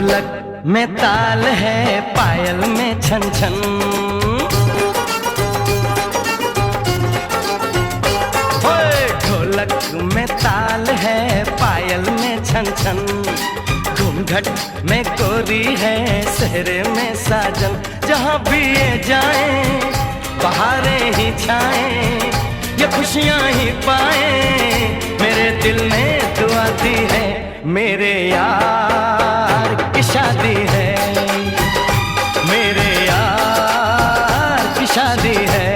ढोलक में ताल है, पायल में छन छन। ओए ढोलक में ताल है, पायल में छन छन। घूंघट में गोरी है, सेहरे में साजन। जहाँ भी ये जाए बहारें ही छाएं, ये खुशियाँ ही पाए। मेरे दिल ने दुआ दी है, मेरे यार की शादी है, मेरे यार की शादी है।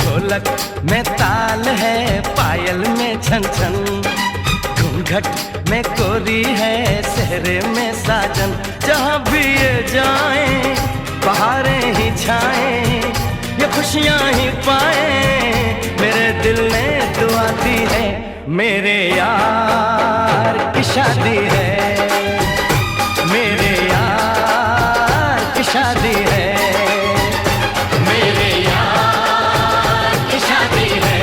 ढोलक में ताल है, पायल में छन छन। घूंघट में कोरी है, सेहरे में साजन। जहाँ भी ये जाए बहारें ही छाएं, ये खुशियाँ ही पाए। मेरे दिल ने दुआ दी है, मेरे यार की शादी है, मेरे यार की शादी है, मेरे यार की शादी है,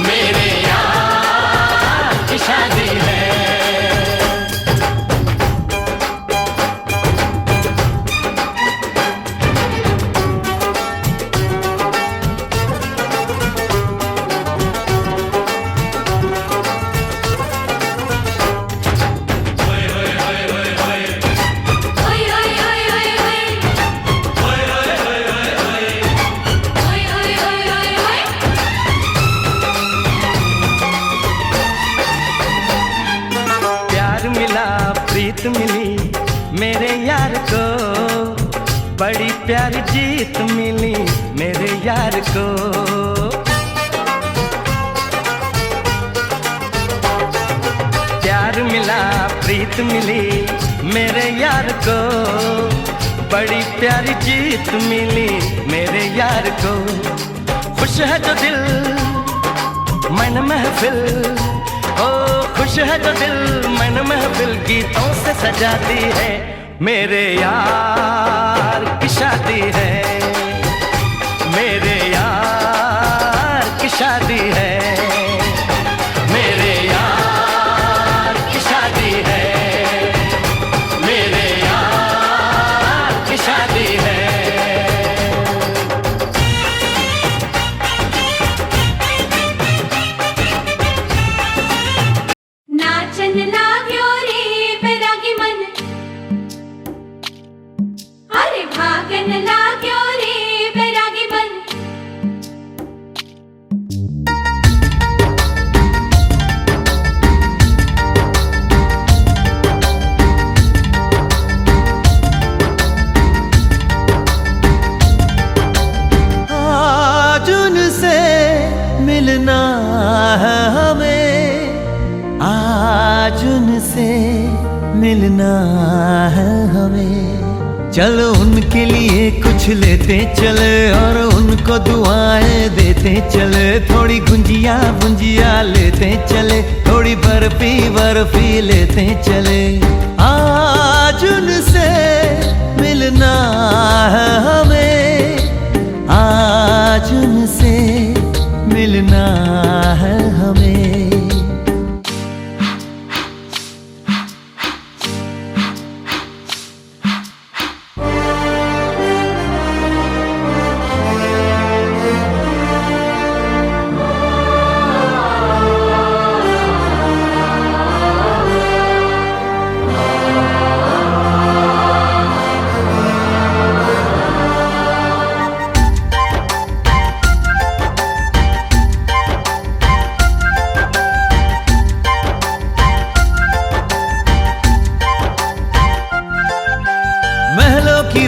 मेरे यार की शादी है। प्रीत मिली मेरे यार को, बड़ी प्यारी जीत मिली मेरे यार को। प्यार मिला प्रीत मिली मेरे यार को, बड़ी प्यारी जीत मिली मेरे यार को। खुश है जो दिल मन महफिल, ओ खुश है जो दिल मन महफिल गीतों से सजाती है। मेरे यार की शादी है, मेरे यार की शादी है, मेरे यार की शादी है, मेरे यार की शादी है। मिलना है हमें, आज उनसे मिलना है हमें। चलो उनके लिए कुछ लेते चले और उनको दुआएं देते चले। थोड़ी गुंजिया गुंजिया लेते चले, थोड़ी बर्फी बर्फी लेते चले। आज उनसे मिलना है हमें, आज उनसे मिलना है हमें।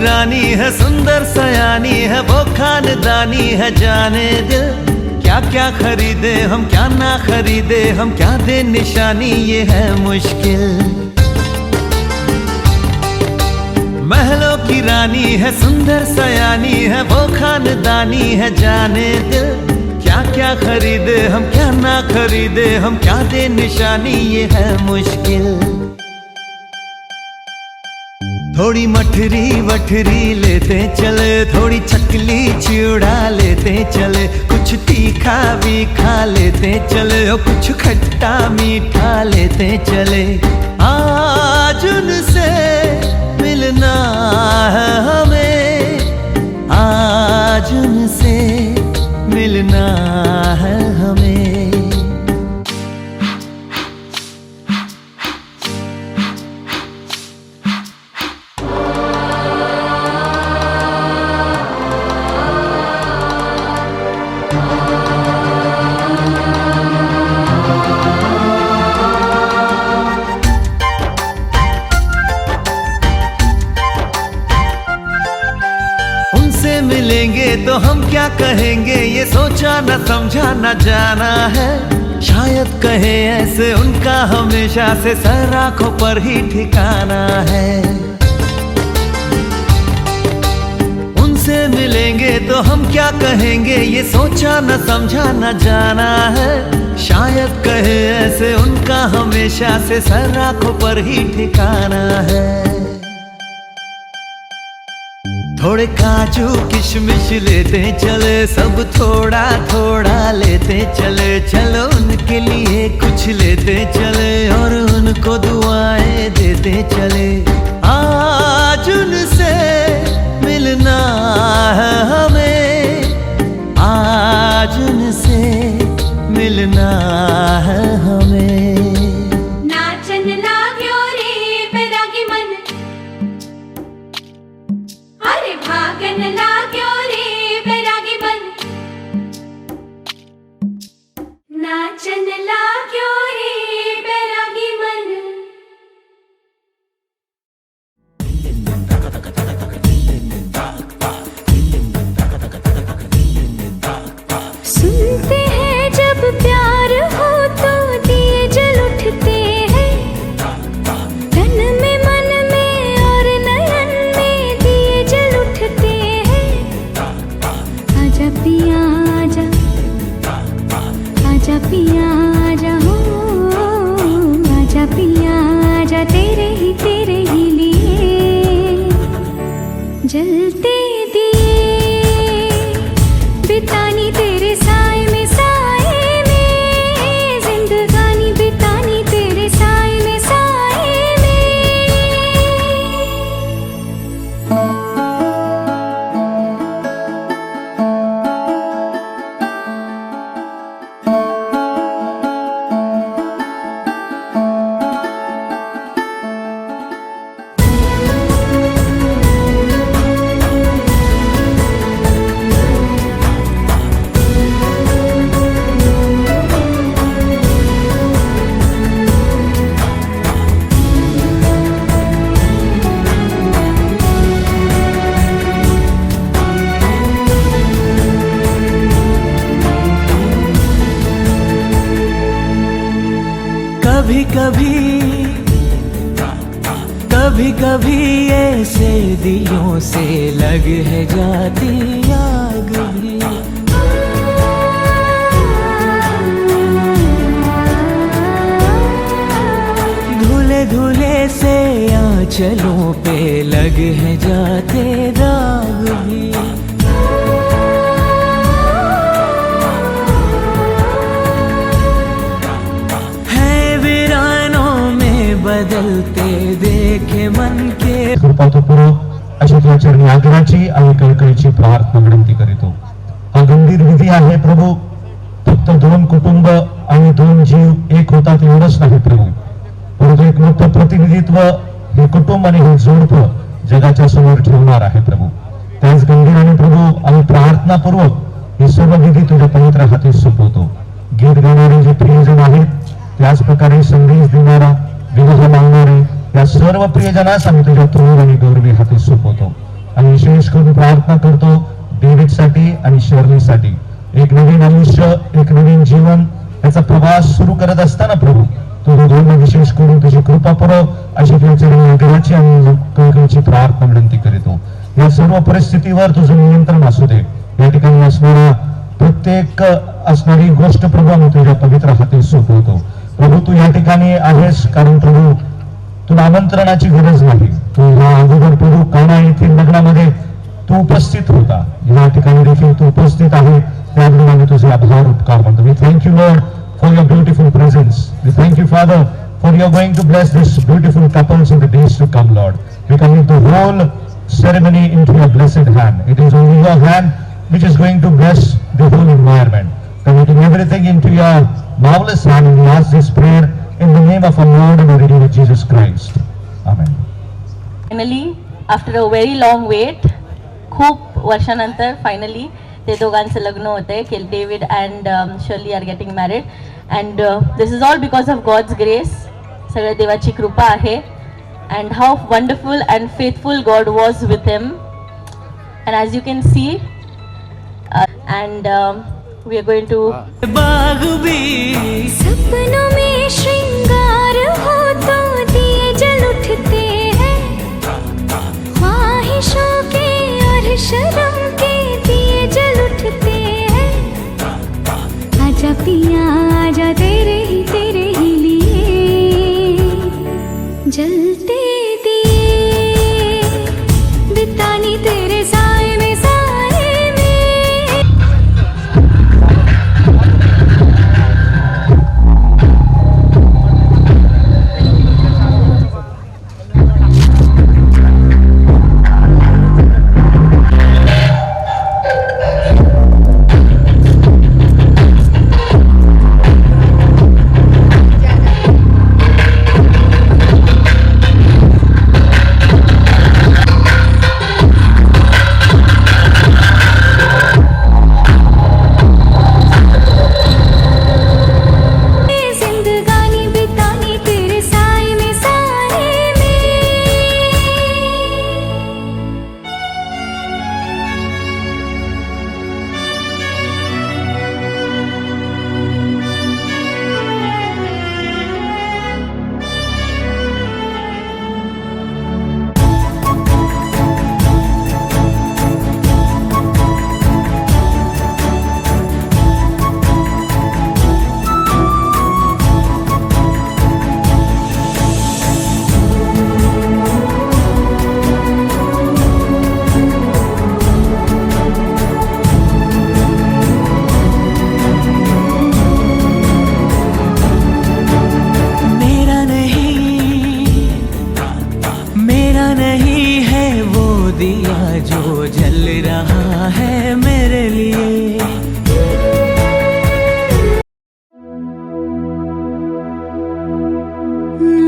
रानी है सुंदर सयानी है, वो खानदानी है जाने दिल। क्या क्या खरीदे हम क्या ना खरीदे हम, क्या दे निशानी ये है मुश्किल। महलों की रानी है सुंदर सयानी है, वो खानदानी है जाने दिल। क्या क्या खरीदे हम क्या ना खरीदे हम, क्या दे निशानी ये है मुश्किल। थोड़ी मठरी वठरी लेते चले, थोड़ी चकली चिड़ा लेते चले। कुछ कुछ तीखा भी खा लेते चले, और कुछ खट्टा मीठा लेते चले। आज उनसे मिलना है हमें, आज उनसे मिलना है हमें। उनसे मिलेंगे तो हम क्या कहेंगे, ये सोचा न समझा न जाना है। शायद कहे ऐसे उनका हमेशा से सर आंखों पर ही ठिकाना है। उनसे मिलेंगे तो हम क्या कहेंगे, ये सोचा न समझा न जाना है। शायद कहे ऐसे उनका हमेशा से सर आंखों पर ही ठिकाना है। थोड़े काजू किशमिश लेते चले, सब थोड़ा थोड़ा लेते चले। चलो उनके लिए कुछ लेते चले, और उनको दुआएं देते चले। आज उनसे मिलना है हमें, आज उनसे मिलना है हमें। नाचन लाग्यो रे बैरागी मन। सुनते हैं जब प्यार हो तो दिए जल उठते हैं, तन में मन में और नयन में दिए जल उठते हैं। आजा पिया आजा, आजा पिया आजा हो, आजा पिया आजा, तेरे ही लिए जलते दिए बितानी तेरे साए में, साए में जिंदगानी बितानी तेरे साए में, साए में। कभी कभी ऐसे दिलों से लग है जाती आग भी। धुले धुले से आंचलों पे लग है जाते दाग भी। बदलते देखे मन के कृपापूर्वक अशी तुझ्या चरणी आदराची आणि कळकळीची प्रार्थना विनंती करीतो। हा गंभीर विधी आहे प्रभू, फक्त दोन कुटुंब आणि दोन जीव एक होतात एवढंच नाही प्रभू, परंतु एक मोठं प्रतिनिधित्व हे कुटुंब आणि हे जोडपं जगाच्या समोर ठेवणार आहे प्रभू। त्याच गंभीराने प्रभू आम्ही प्रार्थनापूर्वक हे सर्व विधी तुझ्या पवित्र हाती सोपवतो। गीत गाणारे जे प्रियजन आहेत, त्याच प्रकारे संदेश देणारा, विवाह मागणारे या सर्व प्रियजनास आम्ही तुझ्या थोर आणि गौरवी हाती सोपवतो। आणि विशेष करून प्रार्थना करतो डेव्हिडसाठी आणि शर्लीसाठी। एक नवीन आयुष्य, एक नवीन जीवन याचा प्रवास सुरू करत असताना प्रभू तू दोघांना विशेष करून तुझी कृपा पुरव अशी तुझ्या घराची आणि कळकळीची प्रार्थना विनंती करीतो। या सर्व परिस्थितीवर तुझं नियंत्रण असू दे। या ठिकाणी असणारा प्रत्येक असणारी गोष्ट प्रभू आम्ही तुझ्या पवित्र हाती सोपवतो। प्रभू तू या ठिकाणी आहेस, कारण प्रभू तुला आमंत्रणाची गरज नाही। तू या अगोदर प्रभू काना येथील लग्नामध्ये तू उपस्थित होता, या ठिकाणी देखील तू उपस्थित आहे। त्याबद्दल आम्ही तुझे आभार उपकार मानतो. We thank you, Lord, for your beautiful presence. We thank you, Father, for you are going to bless this beautiful couples in the days to come, Lord. We commit the whole ceremony into your blessed hand. It is only your hand which is going to bless the whole environment. Committing everything into your marvelous hand, and we ask this prayer in the name of our Lord and our Redeemer Jesus Christ. Amen. Finally after a very long wait, खूप वर्षानंतर finally ते दोघांचं लग्न होतंय. David and Shirley are getting married and this is all because of God's grace. सगळं देवाची कृपा आहे. And how wonderful and faithful God was with him. And as you can see and we are going to बाग भी सपनों में श्रृंगार हो तो दिए जल उठते हैं, ख्वाहिशों के और शर्म के दिए जल उठते हैं. आजा पिया आजा तेरे ही लिए जलते दिए बितानी तेरे साए में साए में. जो जल रहा है मेरे लिए.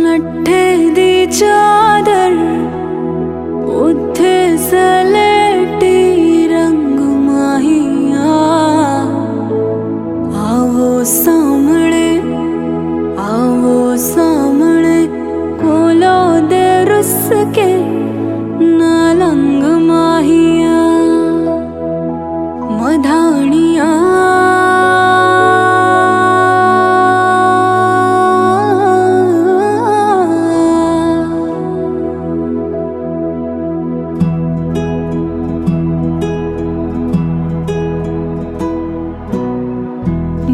लट्ठे दी चादर उत्थे सलेटी रंग माहिया, आवो सामने कोलो दे रुस के नालंग माहिया. मधानिया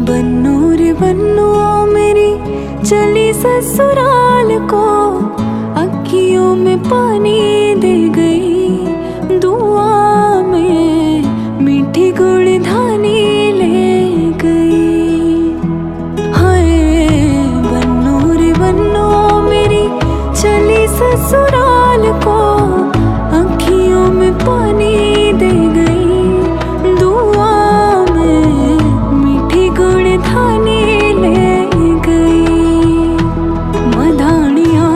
बन्नू रे बन्नू मेरी चली ससुराल को, अखियों में पानी दे गई, दुआ में मीठी गुड़ धानी ले गई. हाय बन्नू रे बन्नू मेरी चली ससुराल को, अखियों में पानी दे गई, दुआ में मीठी गुड़ धानी ले गई. मधानिया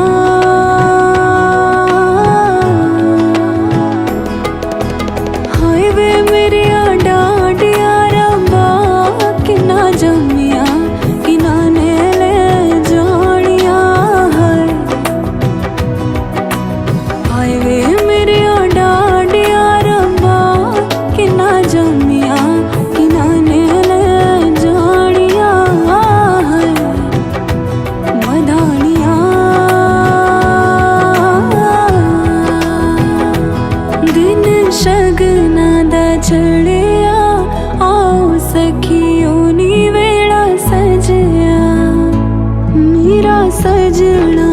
सजना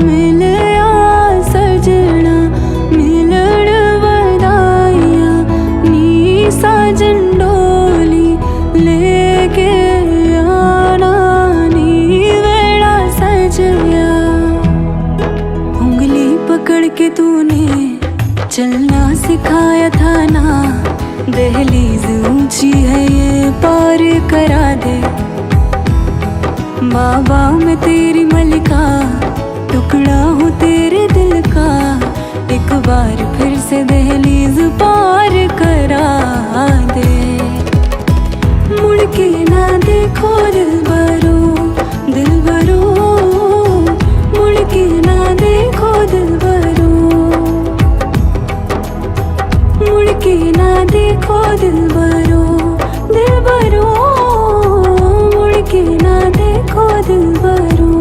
मिलया सजना मिलण वदाया नी साजन डोली मुड़ के तूने चलना सिखाया था ना, दहलीज ऊंची है ये पार करा दे। बाबा मैं तेरी मलिका, टुकड़ा हूँ तेरे दिल का, एक बार फिर से दहलीज पार करा दे। मुड़ के ना देखो दिलबरो, दिलबरो, मुड़ के ना देखो दिलबरो, मुड़ के ना देखो दिलबरो, दिलबरो, मुड़ के ना देखो Dilbaro.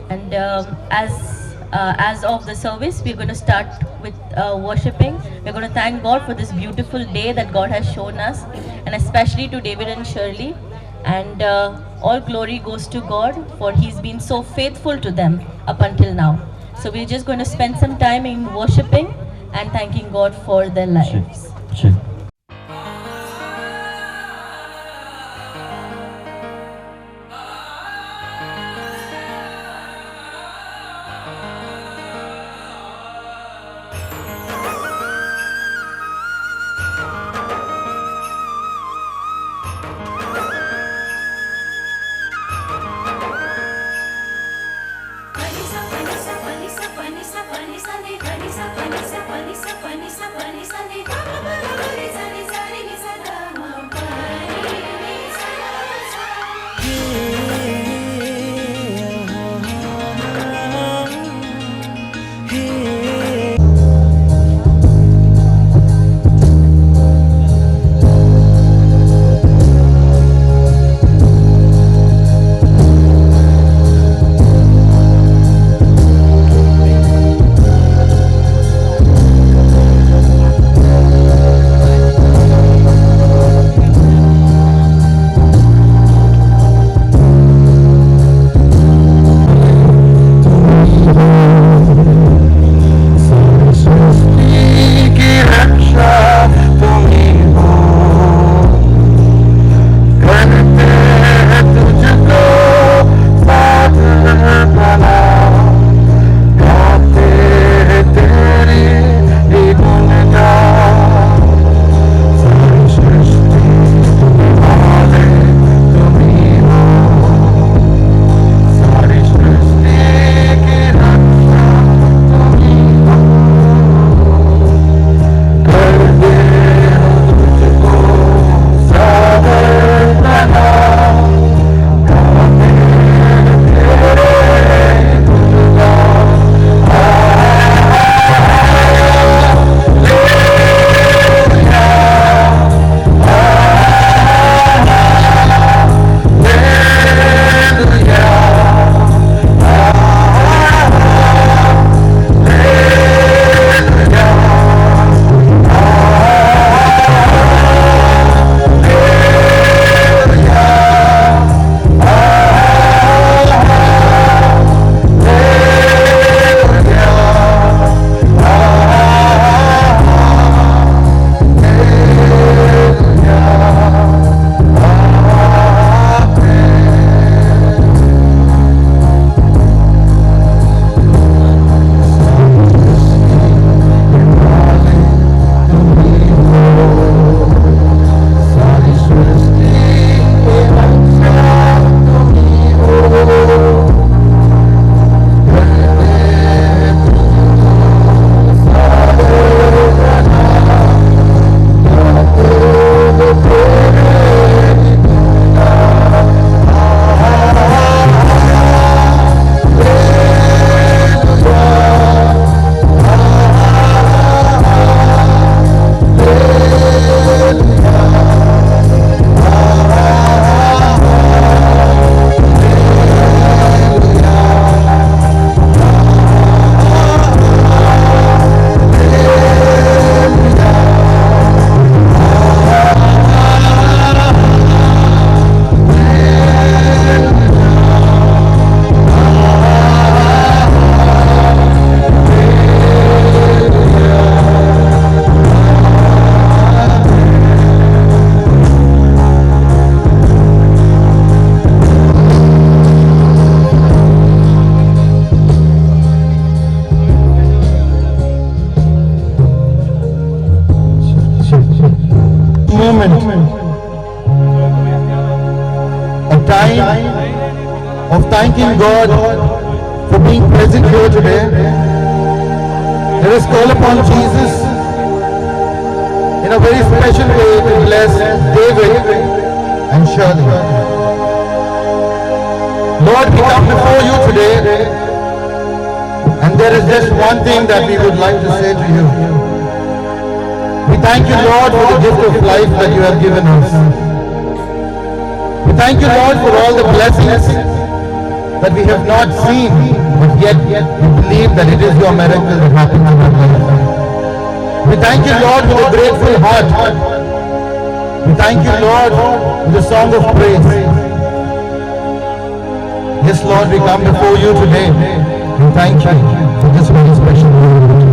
And as of the service, we're going to start with worshipping. We're going to thank God for this beautiful day that God has shown us, and especially to David and Shirley. And all glory goes to God, for He's been so faithful to them up until now. So we're just going to spend some time in worshipping and thanking God for their lives. Pani sa pani sa ni, pani sa pani sa pani sa pani sa pani sa ni, moment, a time of thanking God for being present here today. Let us call upon Jesus in a very special way to bless David and Shirley. Lord, we come before you today, and there is just one thing that we would like to say to you. We thank you, Lord, for the gift of life that you have given us. We thank you, Lord, for all the blessings that we have not seen, but yet we believe that it is your miracle that happens in our life. We thank you, Lord, with a grateful heart. We thank you, Lord, with a song of praise. Yes, Lord, we come before you today and thank you for this very special moment.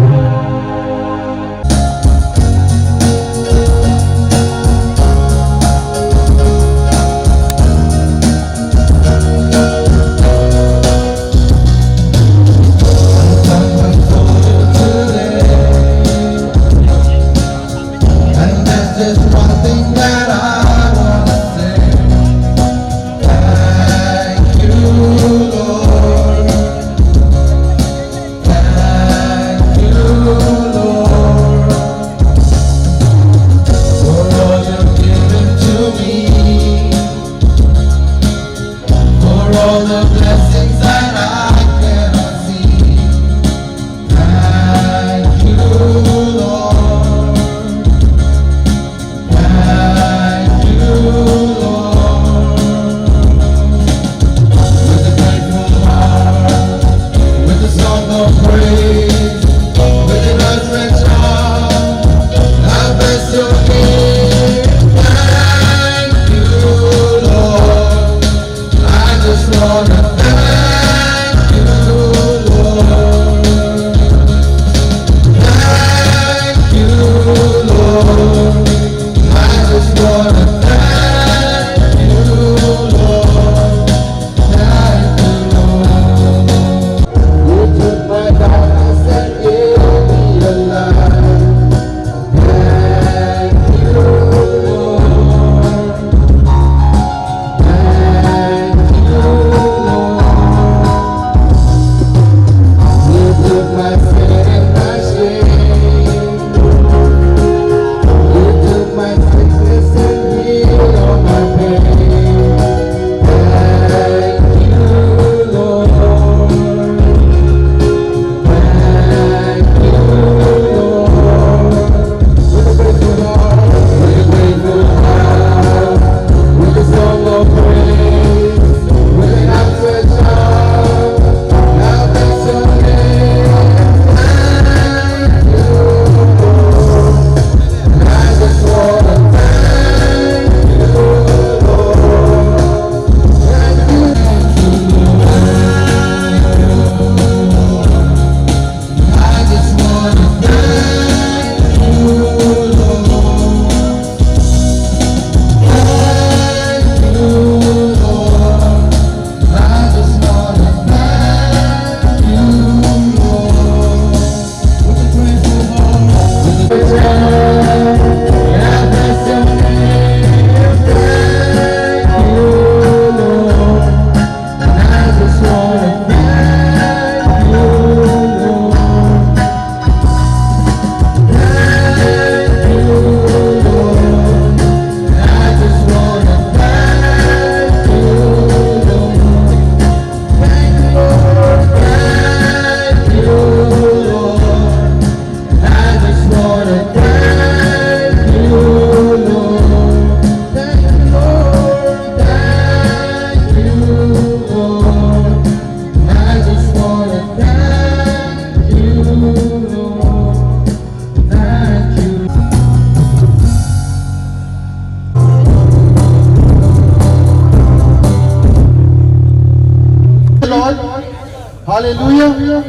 Hallelujah.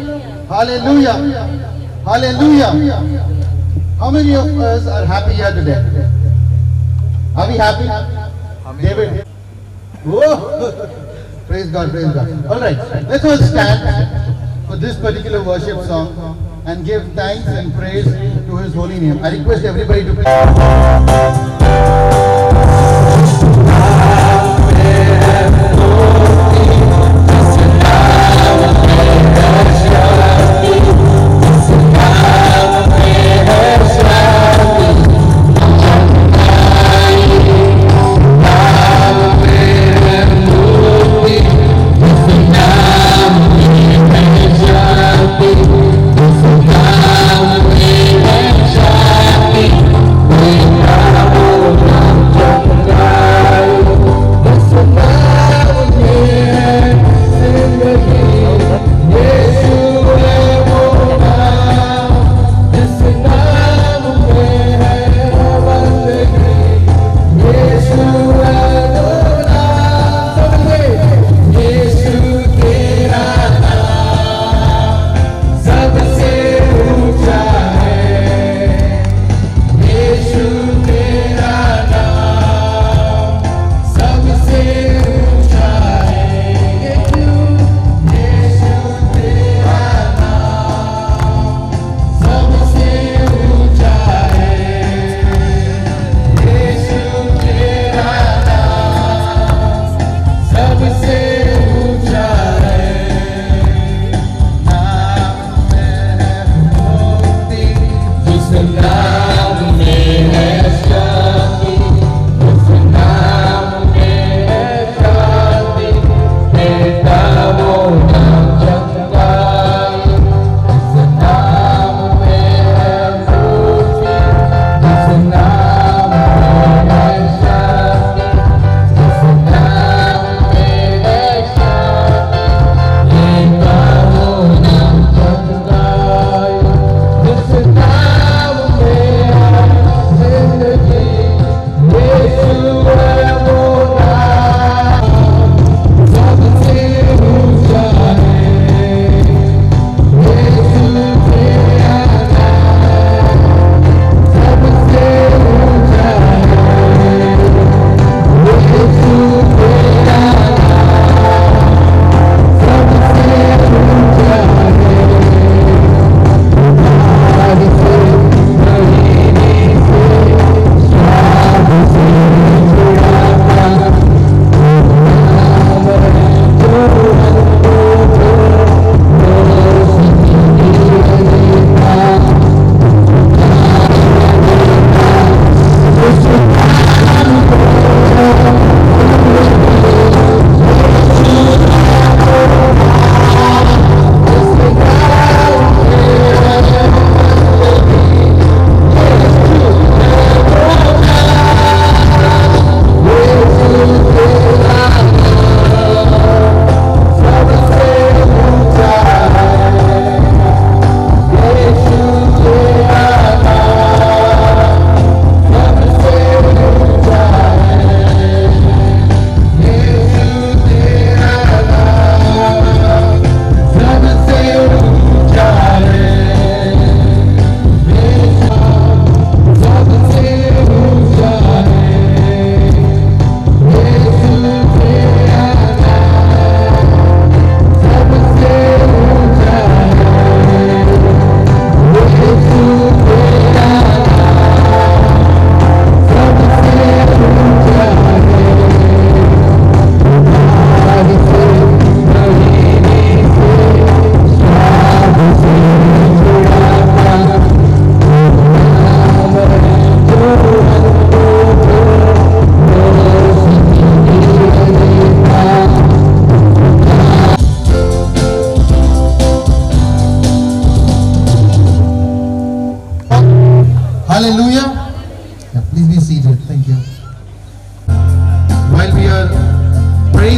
Hallelujah. Hallelujah. How many of us are happy here today? Are we happy? David? Whoa. Praise God, praise God. Alright, let's all stand for this particular worship song and give thanks and praise to His holy name. I request everybody to please.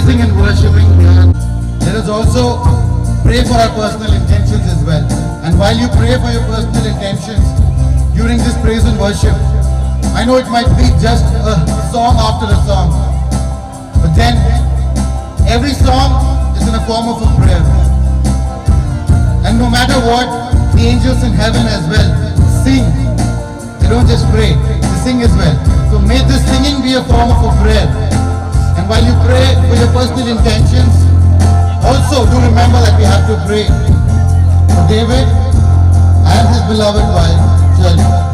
praising and worshiping God, let us also pray for our personal intentions as well. And while you pray for your personal intentions during this praise and worship, I know it might be just a song after a song, but then every song is in a form of a prayer. And no matter what, the angels in heaven as well sing. They don't just pray, they sing as well. So may this singing be a form of a prayer. And while you pray for your personal intentions, also do remember that we have to pray for David and his beloved wife, Shirley.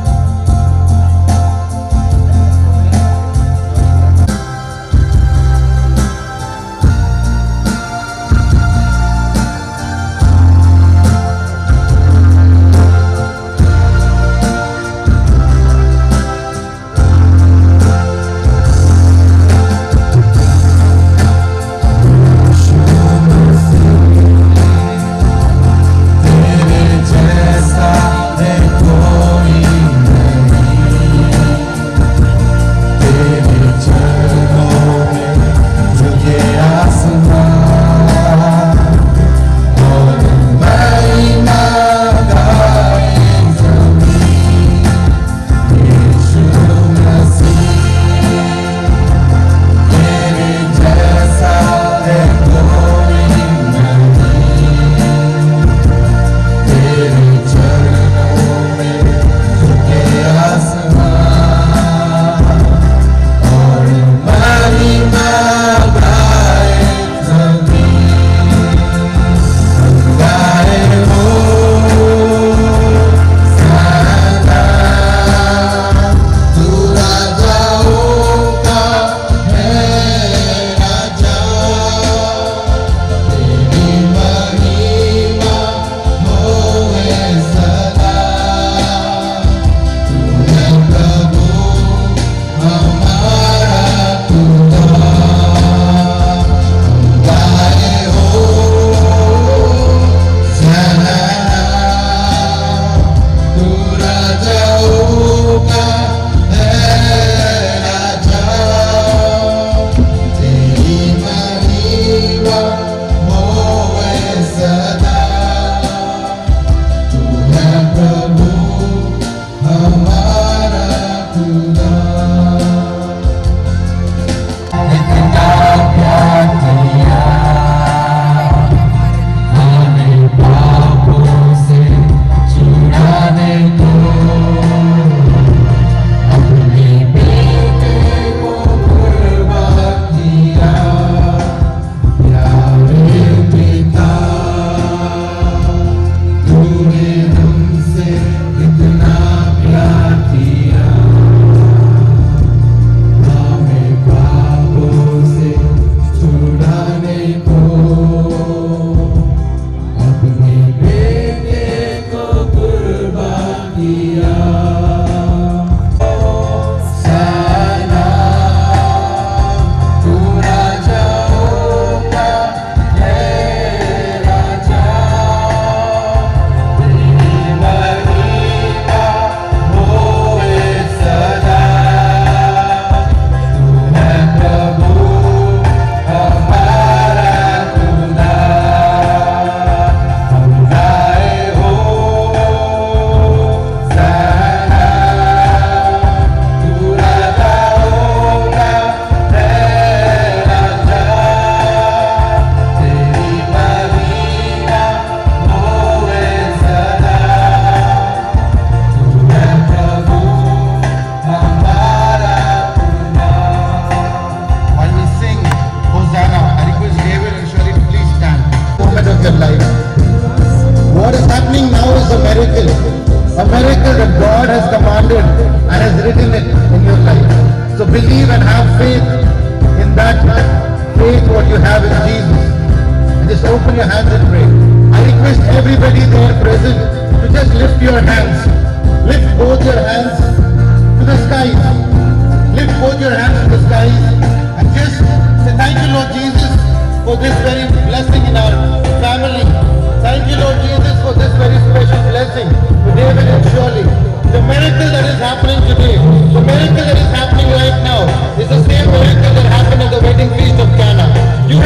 A miracle that God has commanded and has written it in your life. So believe and have faith in that faith what you have in Jesus. And just open your hands and pray. I request everybody there present to just lift your hands. Lift both your hands to the skies. Lift both your hands to the skies and just say thank you Lord Jesus for this very blessing in our family. Thank you Lord Jesus for this very special blessing to David and Shirley. The miracle that is happening today, the miracle that is happening right now is the same miracle that happened at the wedding feast of Cana. You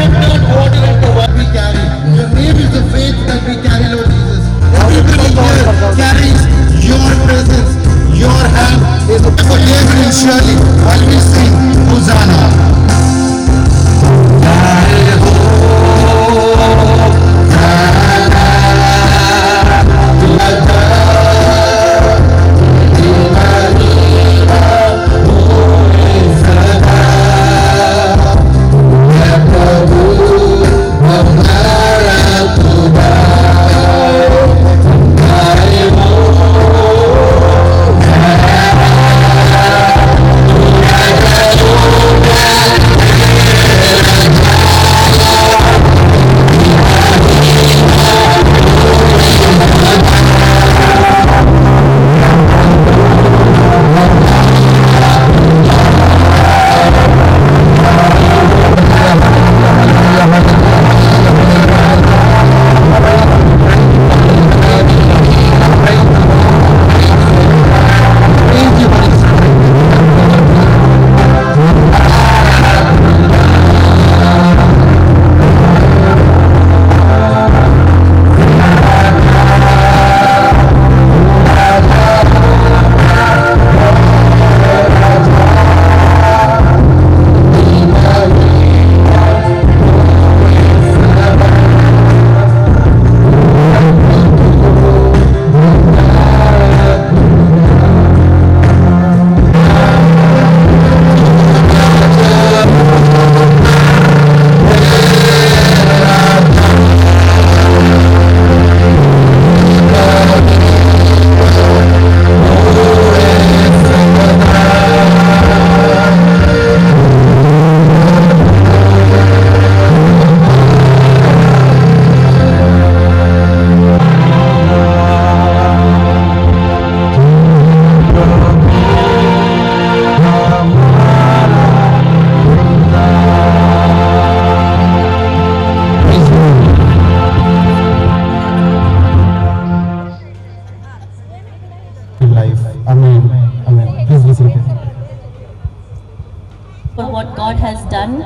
for what God has done,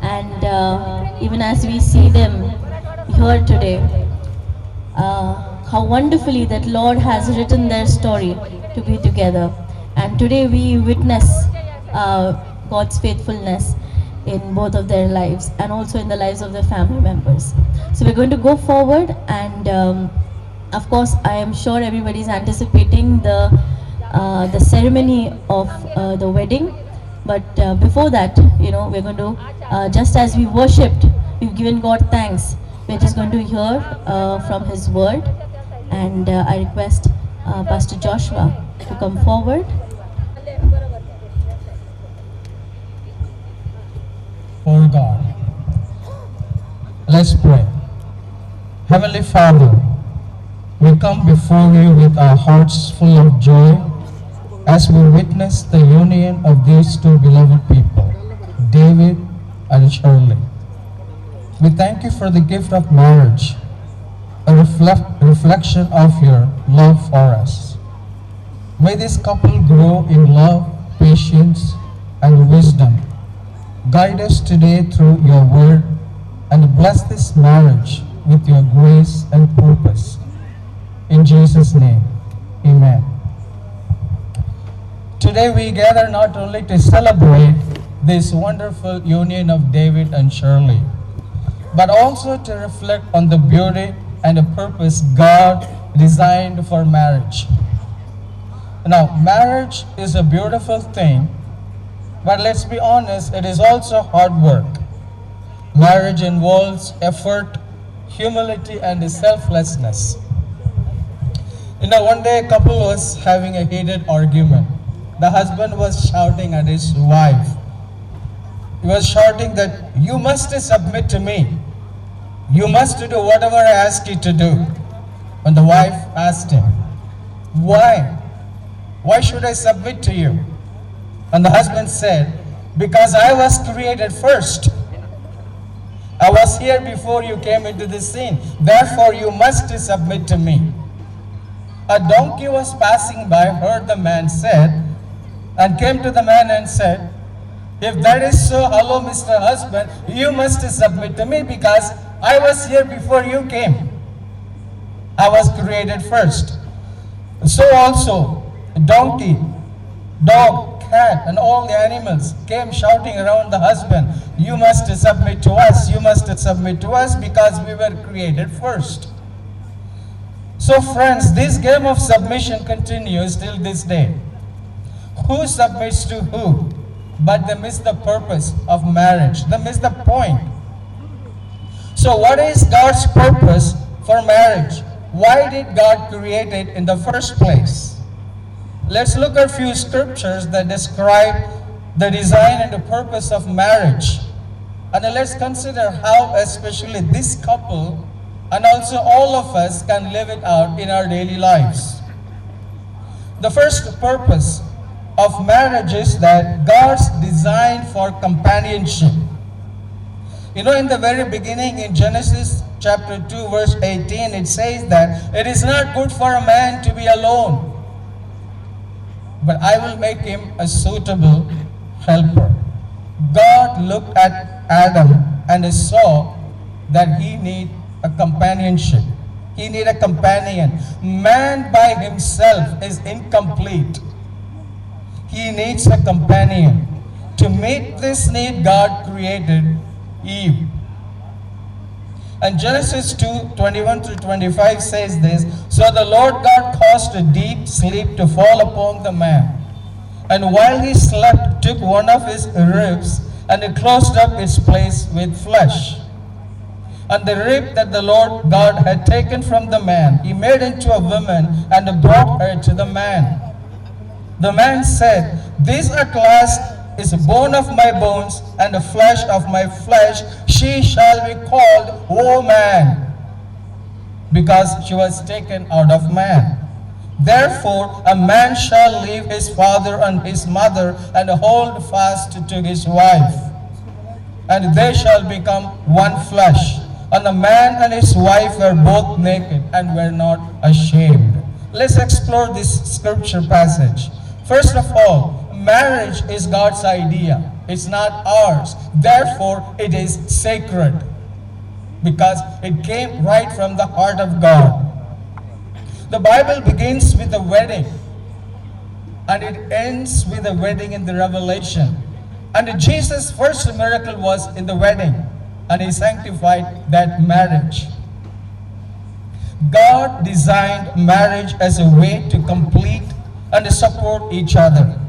and even as we see them here today, how wonderfully that Lord has written their story to be together. And today we witness God's faithfulness in both of their lives and also in the lives of their family members. So we're going to go forward, and of course I am sure everybody is anticipating the ceremony of the wedding. But before that, we're going to, just as we worshipped, we've given God thanks, we're just going to hear from His word. And I request Pastor Joshua to come forward. For God. Let's pray. Heavenly Father, we come before you with our hearts full of joy as we witness the union of these two beloved people, David and Shirley. We thank you for the gift of marriage, a reflection of your love for us. May this couple grow in love, patience, and wisdom. Guide us today through your word and bless this marriage with your grace and purpose. In Jesus' name, amen. Today we gather not only to celebrate this wonderful union of David and Shirley, but also to reflect on the beauty and the purpose God designed for marriage. Now, marriage is a beautiful thing, but let's be honest, it is also hard work. Marriage involves effort, humility, and selflessness. One day a couple was having a heated argument. The husband was shouting at his wife. He was shouting that, "You must submit to me. You must do whatever I ask you to do." And the wife asked him, "Why? Why should I submit to you?" And the husband said, "Because I was created first. I was here before you came into the scene. Therefore, you must submit to me." A donkey was passing by, heard the man said, and came to the man and said, "If that is so, hello, Mr. Husband, you must submit to me because I was here before you came. I was created first." So also, donkey, dog, cat, and all the animals came shouting around the husband, "You must submit to us, you must submit to us because we were created first." So friends, this game of submission continues till this day. Who submits to who? But they miss the purpose of marriage. They miss the point. So what is God's purpose for marriage? Why did God create it in the first place? Let's look at a few scriptures that describe the design and the purpose of marriage. And let's consider how especially this couple and also all of us can live it out in our daily lives. The first purpose of marriage is that God's designed for companionship. In the very beginning in Genesis chapter 2 verse 18, it says that it is not good for a man to be alone, but I will make him a suitable helper. God looked at Adam and saw that he need a companionship. He need a companion. Man by himself is incomplete. He needs a companion. To meet this need, God created Eve. And Genesis 2:21-25 says this, "So the Lord God caused a deep sleep to fall upon the man. And while he slept, took one of his ribs and closed up its place with flesh. And the rib that the Lord God had taken from the man, he made into a woman and brought her to the man. The man said, 'This at last is a bone of my bones and the flesh of my flesh. She shall be called woman, because she was taken out of man. Therefore a man shall leave his father and his mother and hold fast to his wife, and they shall become one flesh. And the man and his wife were both naked and were not ashamed.'" Let's explore this scripture passage. First of all, marriage is God's idea. It's not ours. Therefore, it is sacred because it came right from the heart of God. The Bible begins with a wedding and it ends with a wedding in the Revelation. And Jesus' first miracle was in the wedding, and he sanctified that marriage. God designed marriage as a way to complete and support each other.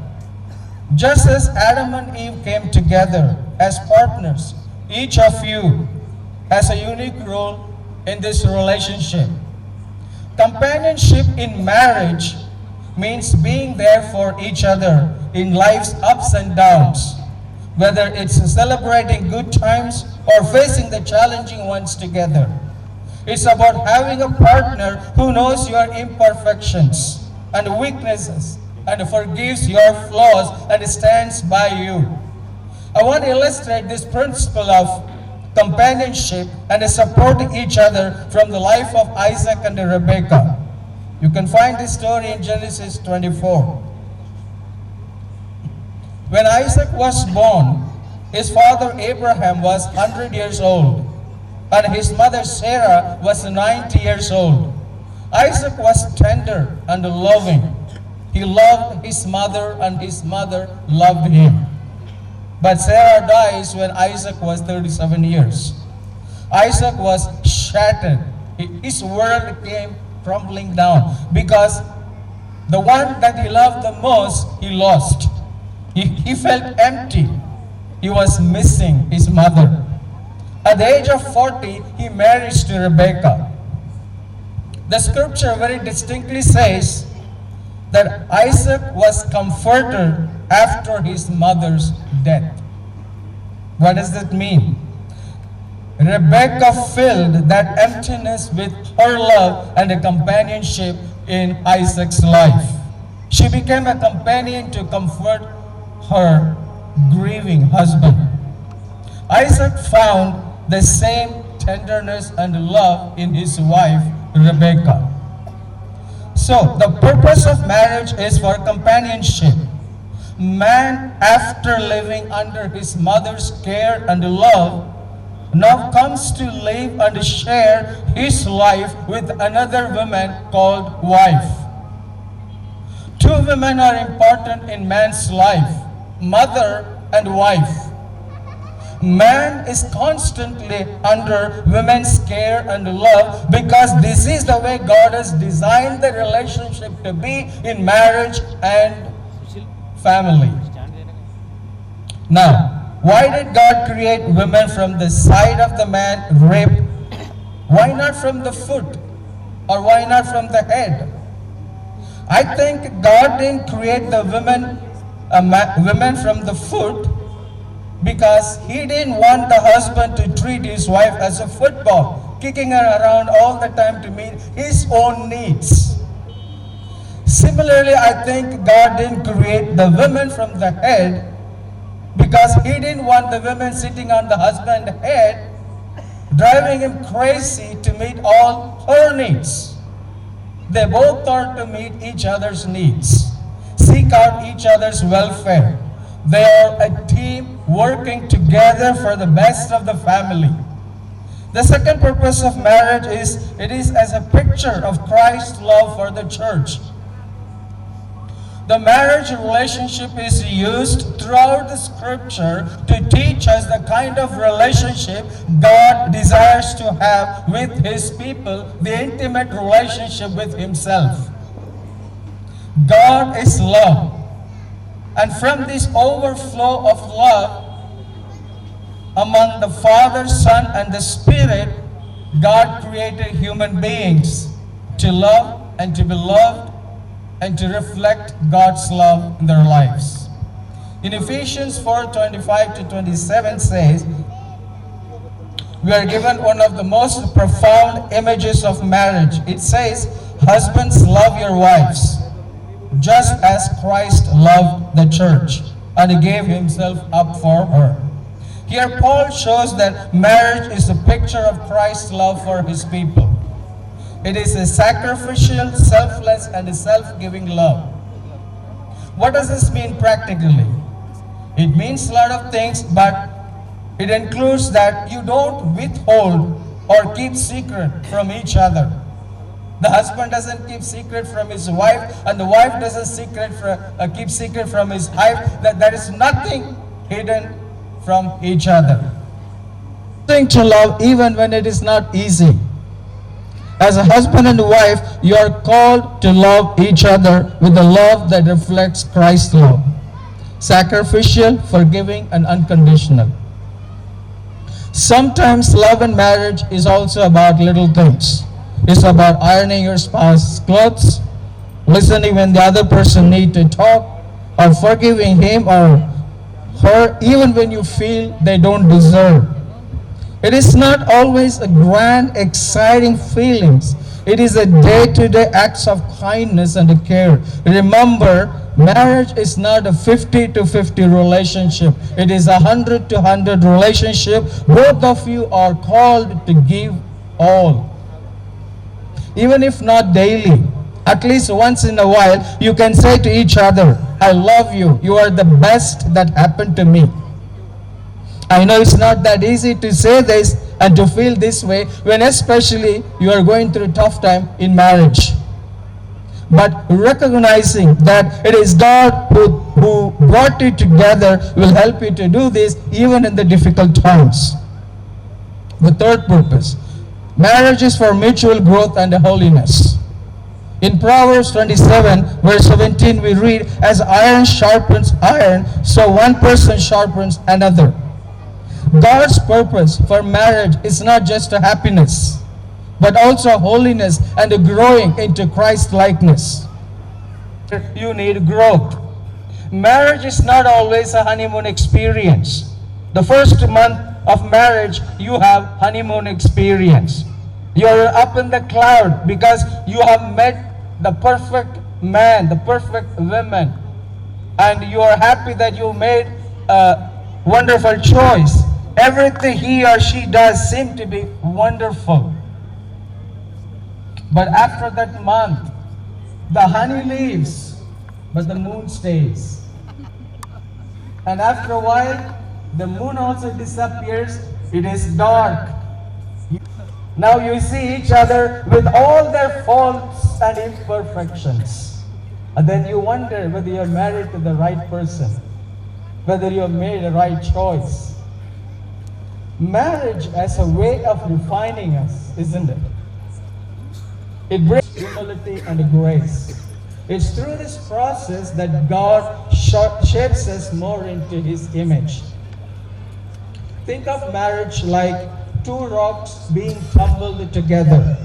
Just as Adam and Eve came together as partners, each of you has a unique role in this relationship. Companionship in marriage means being there for each other in life's ups and downs, whether it's celebrating good times or facing the challenging ones together. It's about having a partner who knows your imperfections and weaknesses and forgives your flaws and stands by you. I want to illustrate this principle of companionship and supporting each other from the life of Isaac and Rebekah. You can find this story in Genesis 24. When Isaac was born, his father Abraham was 100 years old, and his mother Sarah was 90 years old. Isaac was tender and loving. He loved his mother, and his mother loved him. But Sarah dies when Isaac was 37 years. Isaac was shattered. His world came crumbling down because the one that he loved the most, he lost. He felt empty. He was missing his mother. At the age of 40, he marries to Rebekah. The scripture very distinctly says that Isaac was comforted after his mother's death. What does that mean? Rebekah filled that emptiness with her love and a companionship in Isaac's life. She became a companion to comfort her grieving husband. Isaac found the same tenderness and love in his wife, Rebekah. So, the purpose of marriage is for companionship. Man, after living under his mother's care and love, now comes to live and share his life with another woman called wife. Two women are important in man's life, mother and wife. Man is constantly under women's care and love because this is the way God has designed the relationship to be in marriage and family. Now, why did God create women from the side of the man, rib? Why not from the foot? Or why not from the head? I think God didn't create the women from the foot because he didn't want the husband to treat his wife as a football, kicking her around all the time to meet his own needs. Similarly, I think God didn't create the women from the head because he didn't want the women sitting on the husband's head, driving him crazy to meet all her needs. They both are to meet each other's needs, seek out each other's welfare. They are a team working together for the best of the family. The second purpose of marriage is it is as a picture of Christ's love for the church. The marriage relationship is used throughout the scripture to teach us the kind of relationship God desires to have with his people, the intimate relationship with himself. God is love. And from this overflow of love among the Father, Son, and the Spirit, God created human beings to love and to be loved and to reflect God's love in their lives. In Ephesians 4:25 to 27 says, we are given one of the most profound images of marriage. It says, husbands, love your wives, just as Christ loved the church and gave himself up for her. Here Paul shows that marriage is a picture of Christ's love for his people. It is a sacrificial, selfless, and a self-giving love. What does this mean practically? It means a lot of things, but it includes that you don't withhold or keep secret from each other. The husband doesn't keep secret from his wife, and the wife doesn't keep secret from his wife. That there is nothing hidden from each other. Thing to love even when it is not easy. As a husband and wife, you are called to love each other with a love that reflects Christ's love. Sacrificial, forgiving, and unconditional. Sometimes love and marriage is also about little things. It's about ironing your spouse's clothes, listening when the other person needs to talk, or forgiving him or her even when you feel they don't deserve. It is not always a grand, exciting feelings. It is a day-to-day acts of kindness and care. Remember, marriage is not a 50-50 relationship. It is a 100-100 relationship. Both of you are called to give all. Even if not daily, at least once in a while, you can say to each other, I love you. You are the best that happened to me. I know it's not that easy to say this and to feel this way when especially you are going through a tough time in marriage. But recognizing that it is God who brought you together will help you to do this even in the difficult times. The third purpose, marriage is for mutual growth and holiness. In Proverbs 27, verse 17, we read, as iron sharpens iron, so one person sharpens another. God's purpose for marriage is not just a happiness, but also holiness and a growing into Christ likeness. You need growth. Marriage is not always a honeymoon experience. The first month of marriage, you have honeymoon experience. You're up in the cloud because you have met the perfect man, the perfect woman, and you are happy that you made a wonderful choice. Everything he or she does seems to be wonderful. But after that month, the honey leaves, but the moon stays. And after a while, the moon also disappears. It is dark. Now you see each other with all their faults and imperfections. And then you wonder whether you're married to the right person, whether you have made the right choice. Marriage as a way of refining us, isn't it? It brings humility and grace. It's through this process that God shapes us more into His image. Think of marriage like two rocks being tumbled together.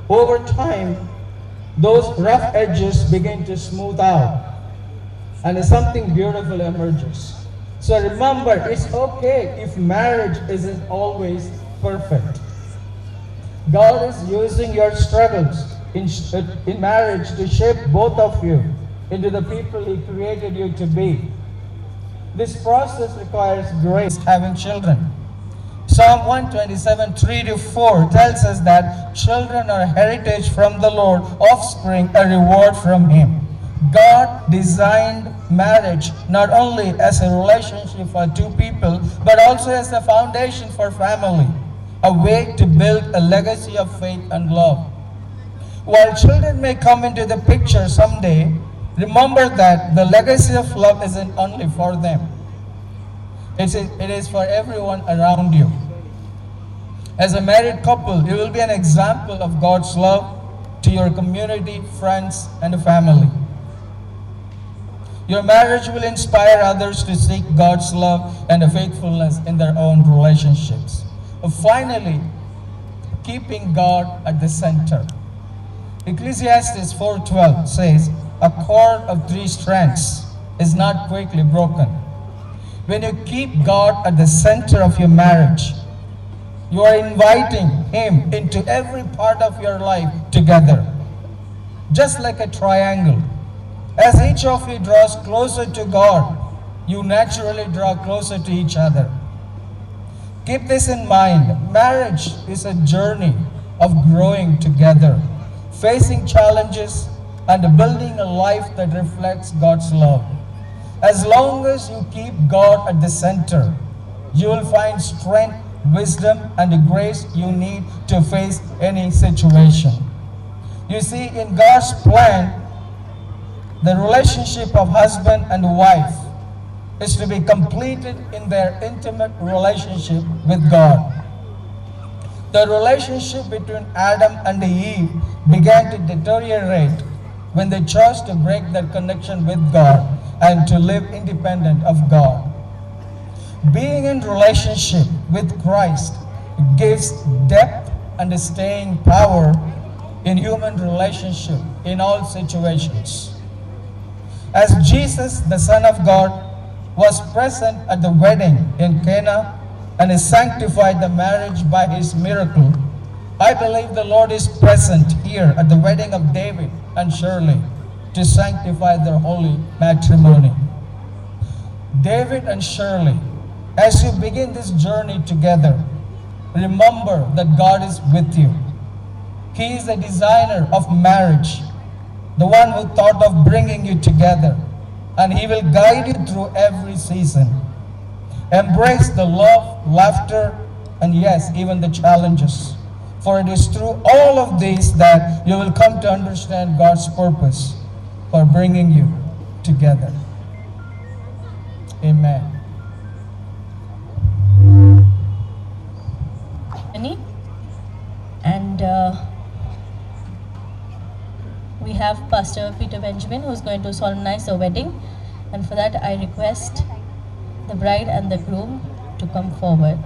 Over time, those rough edges begin to smooth out, and something beautiful emerges. So remember, it's okay if marriage isn't always perfect. God is using your struggles in marriage to shape both of you into the people He created you to be. This process requires grace. Having children. Psalm 127, 3-4 tells us that children are heritage from the Lord, offspring a reward from Him. God designed marriage not only as a relationship for two people, but also as a foundation for family, a way to build a legacy of faith and love. While children may come into the picture someday, remember that the legacy of love isn't only for them. It is for everyone around you. As a married couple, you will be an example of God's love to your community, friends, and family. Your marriage will inspire others to seek God's love and faithfulness in their own relationships. Finally, keeping God at the center. Ecclesiastes 4:12 says, a cord of 3 strands is not quickly broken. When you keep God at the center of your marriage, you are inviting Him into every part of your life together. Just like a triangle. As each of you draws closer to God, you naturally draw closer to each other. Keep this in mind. Marriage is a journey of growing together, facing challenges, and building a life that reflects God's love. As long as you keep God at the center, you will find strength, wisdom, and the grace you need to face any situation. You see, in God's plan, the relationship of husband and wife is to be completed in their intimate relationship with God. The relationship between Adam and Eve began to deteriorate when they chose to break their connection with God and to live independent of God. Being in relationship with Christ gives depth and staying power in human relationship in all situations. As Jesus, the Son of God, was present at the wedding in Cana and he sanctified the marriage by his miracle, I believe the Lord is present here at the wedding of David and Shirley to sanctify their holy matrimony. David and Shirley, as you begin this journey together, remember that God is with you. He is the designer of marriage, the one who thought of bringing you together, and He will guide you through every season. Embrace the love, laughter, and yes, even the challenges. For it is through all of these that you will come to understand God's purpose for bringing you together. Amen. And we have Pastor Peter Benjamin, who is going to solemnize the wedding. And for that, I request the bride and the groom to come forward.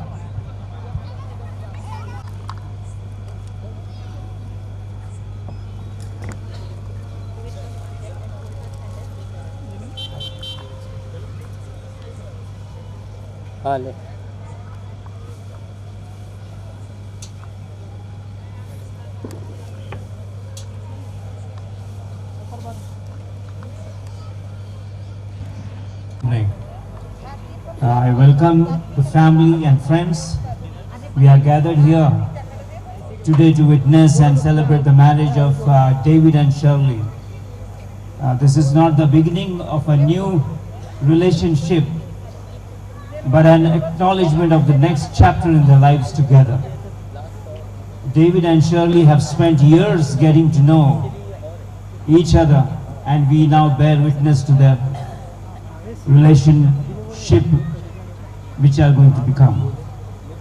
I welcome the family and friends. We are gathered here today to witness and celebrate the marriage of David and Shirley. This is not the beginning of a new relationship, but an acknowledgement of the next chapter in their lives together. David and Shirley have spent years getting to know each other, and we now bear witness to their relationship which are going to become.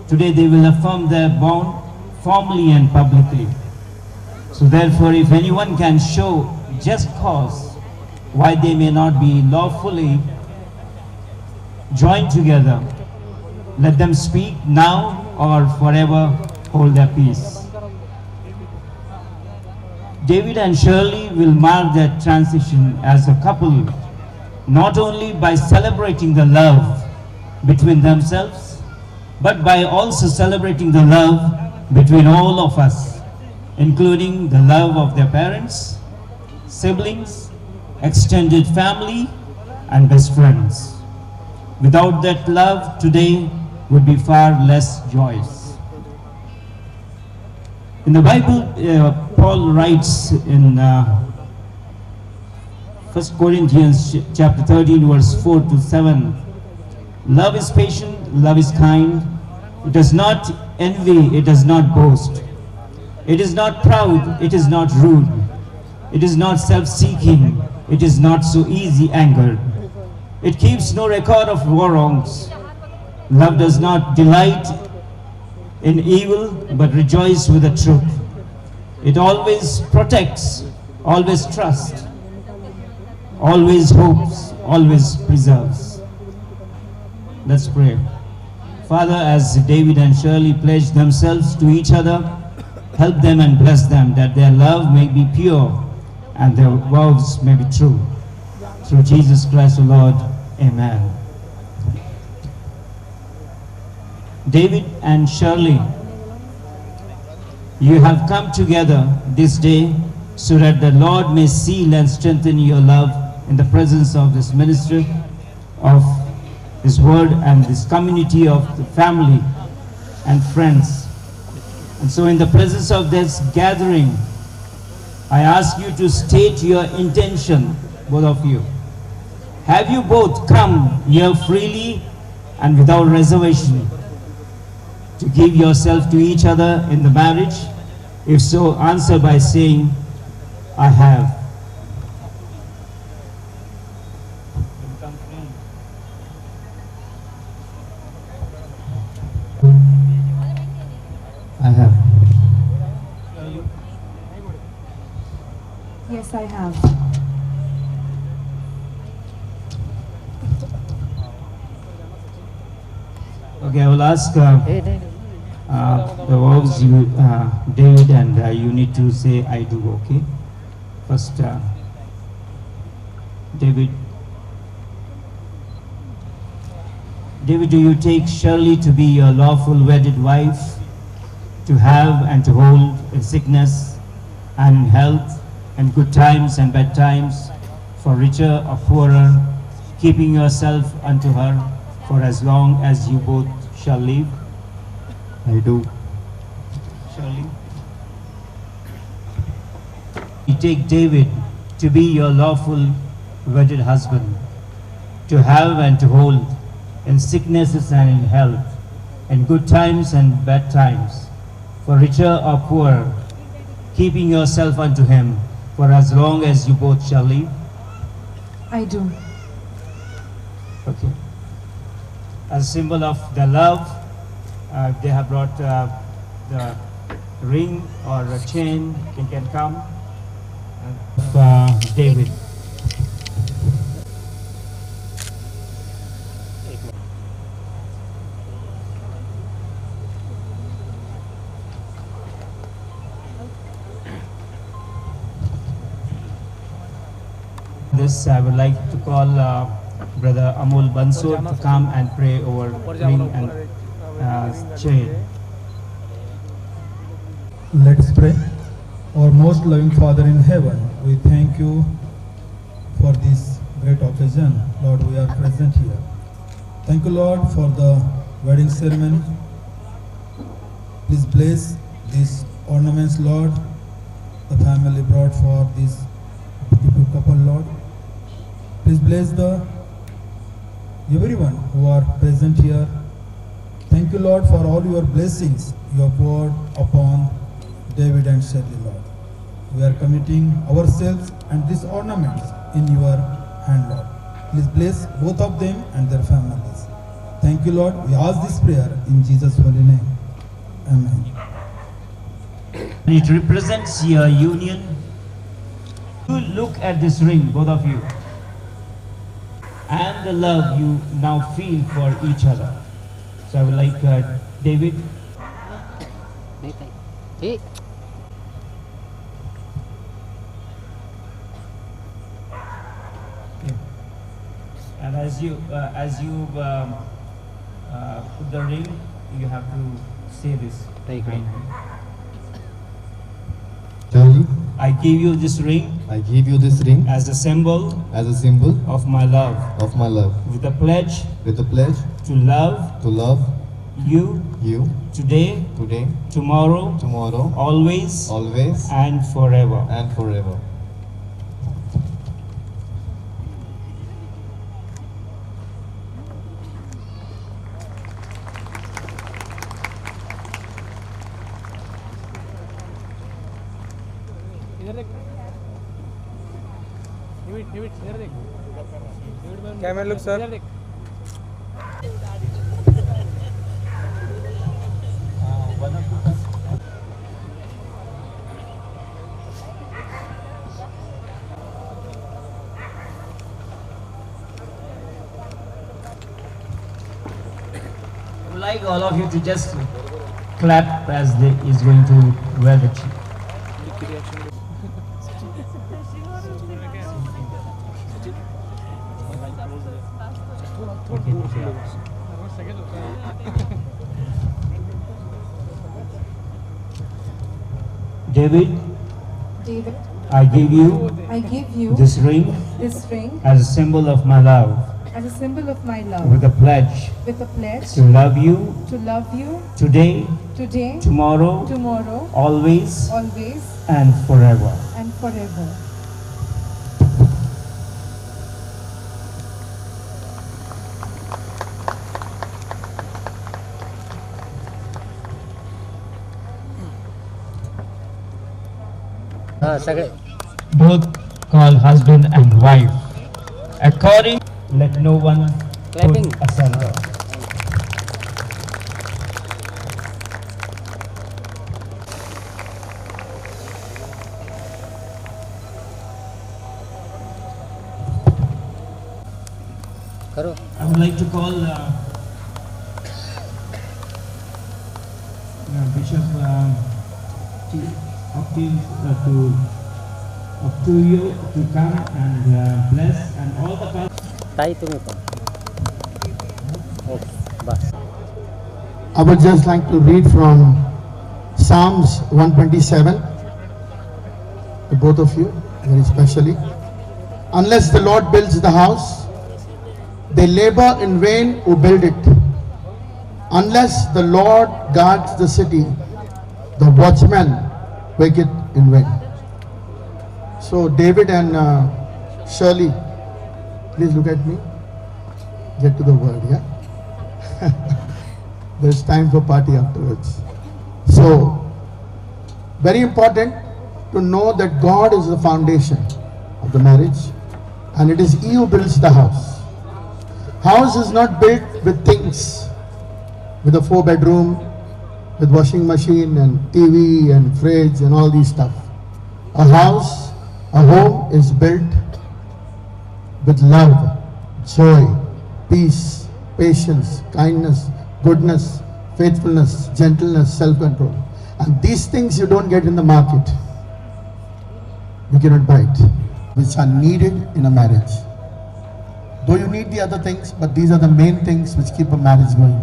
Today they will affirm their bond formally and publicly. So therefore, if anyone can show just cause why they may not be lawfully joined together, let them speak now or forever hold their peace. David and Shirley will mark their transition as a couple, not only by celebrating the love between themselves, but by also celebrating the love between all of us, including the love of their parents, siblings, extended family, and best friends. Without that love, today would be far less joyous. In the Bible, Paul writes in 1 Corinthians chapter 13, verse 4 to 7, love is patient, love is kind, it does not envy, it does not boast. It is not proud, it is not rude. It is not self-seeking, it is not so easy angered. It keeps no record of wrongs. Love does not delight in evil, but rejoices with the truth. It always protects, always trusts, always hopes, always preserves. Let's pray. Father, as David and Shirley pledge themselves to each other, help them and bless them, that their love may be pure and their vows may be true. Through Jesus Christ, O Lord. Amen. David and Shirley, you have come together this day so that the Lord may seal and strengthen your love in the presence of this ministry of His word and this community of the family and friends. And so in the presence of this gathering, I ask you to state your intention, both of you. Have you both come here freely and without reservation to give yourself to each other in the marriage? If so, answer by saying, I have. I have. Yes, I have. Okay, I will ask the vows you, David, and you need to say I do, okay? First, David. David, do you take Shirley to be your lawful wedded wife, to have and to hold in sickness and in health, and good times and bad times, for richer or poorer, keeping yourself unto her for as long as you both shall live? I do. Shirley. You take David to be your lawful wedded husband, to have and to hold in sicknesses and in health, in good times and bad times, for richer or poorer, keeping yourself unto him for as long as you both shall live? I do. Okay. As a symbol of the love, they have brought the ring or a chain. It can come. David. This I would like to call Brother Amol Bansur to come and pray over ring and chain. Let us pray. Our most loving Father in heaven, we thank you for this great occasion. Lord, we are present here. Thank you, Lord, for the wedding ceremony. Please bless these ornaments, Lord, the family brought for this beautiful couple, Lord. Please bless everyone who are present here. Thank you, Lord, for all your blessings you have poured upon David and Shirley, Lord. We are committing ourselves and these ornaments in your hand, Lord. Please bless both of them and their families. Thank you, Lord. We ask this prayer in Jesus' holy name. Amen. It represents your union. You look at this ring, both of you, and the love you now feel for each other. So I would like David. And as you put the ring, you have to say this. Shirley, I give you this ring I give you this ring as a symbol as a symbol of my love, of my love, with a pledge with a pledge to love to love you you today, today, tomorrow, tomorrow, always, always, and forever. and forever. Camera look, sir. I would like all of you to just clap as they is going to wear the cheek. David, David, I give you I give you this ring this ring as a symbol of my love, as a symbol of my love, with a pledge with a pledge to love you to love you today, today, tomorrow, tomorrow, always, always, and forever. and forever. both call husband and wife. According, let no one put asunder. I would like to call Bishop up to you to come and bless and all the pastors. I would just like to read from Psalms 127 to both of you, very specially. Unless the Lord builds the house, they labor in vain who build it. Unless the Lord guards the city, the watchmen wake it in vain. So David and Shirley, please look at me. Get to the word, yeah? There's time for party afterwards. So, very important to know that God is the foundation of the marriage, and it is He who builds the house. House is not built with things, with a 4-bedroom, with washing machine and TV and fridge and all these stuff. A house, a home is built with love, joy, peace, patience, kindness, goodness, faithfulness, gentleness, self-control. And these things you don't get in the market. You cannot buy it, which are needed in a marriage. Though you need the other things, but these are the main things which keep a marriage going.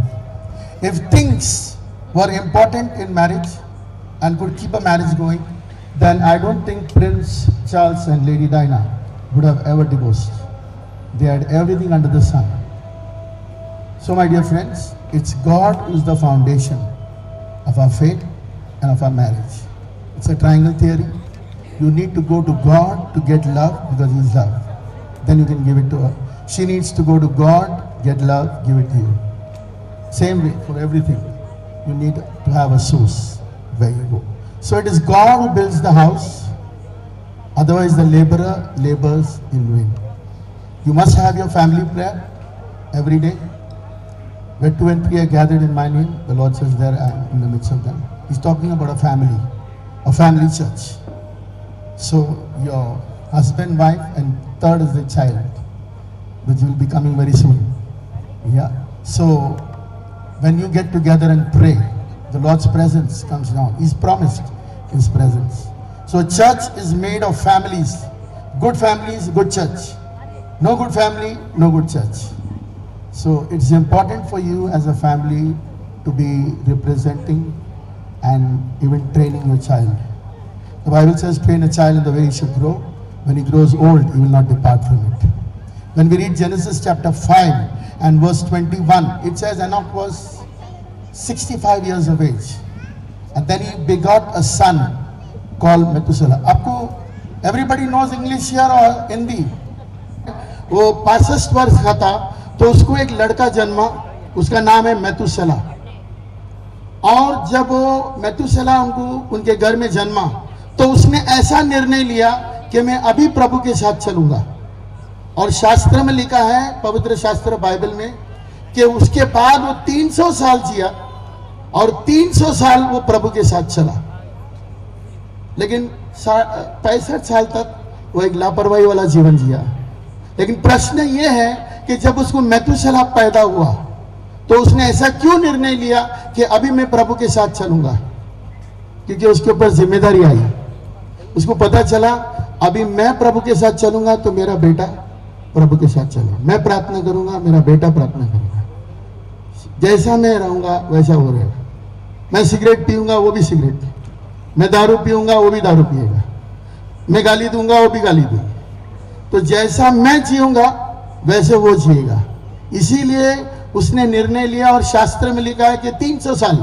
If things were important in marriage and could keep a marriage going, then I don't think Prince Charles and Lady Diana would have ever divorced. They had everything under the sun. So my dear friends, it's God who is the foundation of our faith and of our marriage. It's a triangle theory. You need to go to God to get love because He is love. Then you can give it to her. She needs to go to God, get love, give it to you. Same way for everything. You need to have a source where you go. So it is God who builds the house. Otherwise the laborer labors in vain. You must have your family prayer every day. Where 2 and 3 are gathered in my name, the Lord says there I am in the midst of them. He's talking about a family church. So your husband, wife, and third is the child, which will be coming very soon. Yeah. So when you get together and pray, the Lord's presence comes down. He's promised His presence. So a church is made of families. Good families, good church. No good family, no good church. So it's important for you as a family to be representing and even training your child. The Bible says, train a child in the way he should grow. When he grows old, he will not depart from it. When we read Genesis chapter 5 and verse 21, it says Enoch was 65 years of age. And then he begot a son called Methuselah. Everybody knows English here or Hindi? वो 65 वर्ष का था, तो उसको एक लड़का जन्मा, उसका नाम है मेतुसेला। और जब वो मेतुसेला उनके घर में जन्मा, तो उसने ऐसा निर्णय लिया कि मैं अभी प्रभु के साथ चलूंगा। और शास्त्र में लिखा है, पवित्र शास्त्र बाइबल में, कि उसके बाद वो 300 साल जिया और 300 साल वो प्रभु के साथ चला। लेकिन 65 साल तक वो एक लापरवाही वाला जीवन जिया। लेकिन प्रश्न ये है कि जब उसको मेतुसेला पैदा हुआ, तो उसने ऐसा क्यों निर्णय लिया कि अभी मैं प्रभु के साथ चलूंगा? क्योंकि उसके ऊपर जिम्मेदारी आई। उसको पता चला अभी मैं प्रभु के साथ चलूंगा तो मेरा बेटा प्रभु के साथ चलेगा। मैं प्रार्थना करूंगा, मेरा बेटा प्रार्थना करेगा। जैसा मैं रहूंगा वैसा वो रहेगा। मैं सिगरेट पीऊंगा, वो भी सिगरेट पिए। मैं दारू पीऊंगा, वो भी दारू पिएगा। मैं गाली दूंगा, वो भी गाली देगा। तो जैसा मैं जीऊंगा वैसे वो जिएगा। इसीलिए उसने निर्णय लिया, और शास्त्र में लिखा है कि 300 साल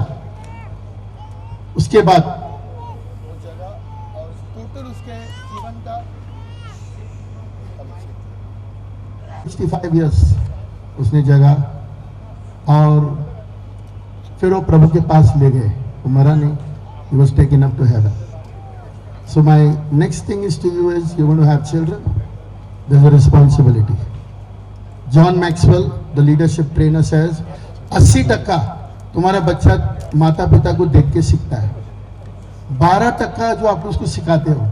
उसके बाद उसके जीवन का 65 years उसने जगा, और फिर वो प्रभु के पास ले गए। वो मरा नहीं, he was taken up to heaven. So my next thing is to you is you want to have children. There's a responsibility. John Maxwell, the leadership trainer, says 80% तुम्हारा बच्चा माता पिता को देख के सीखता है, 12% जो आप उसको सिखाते हो,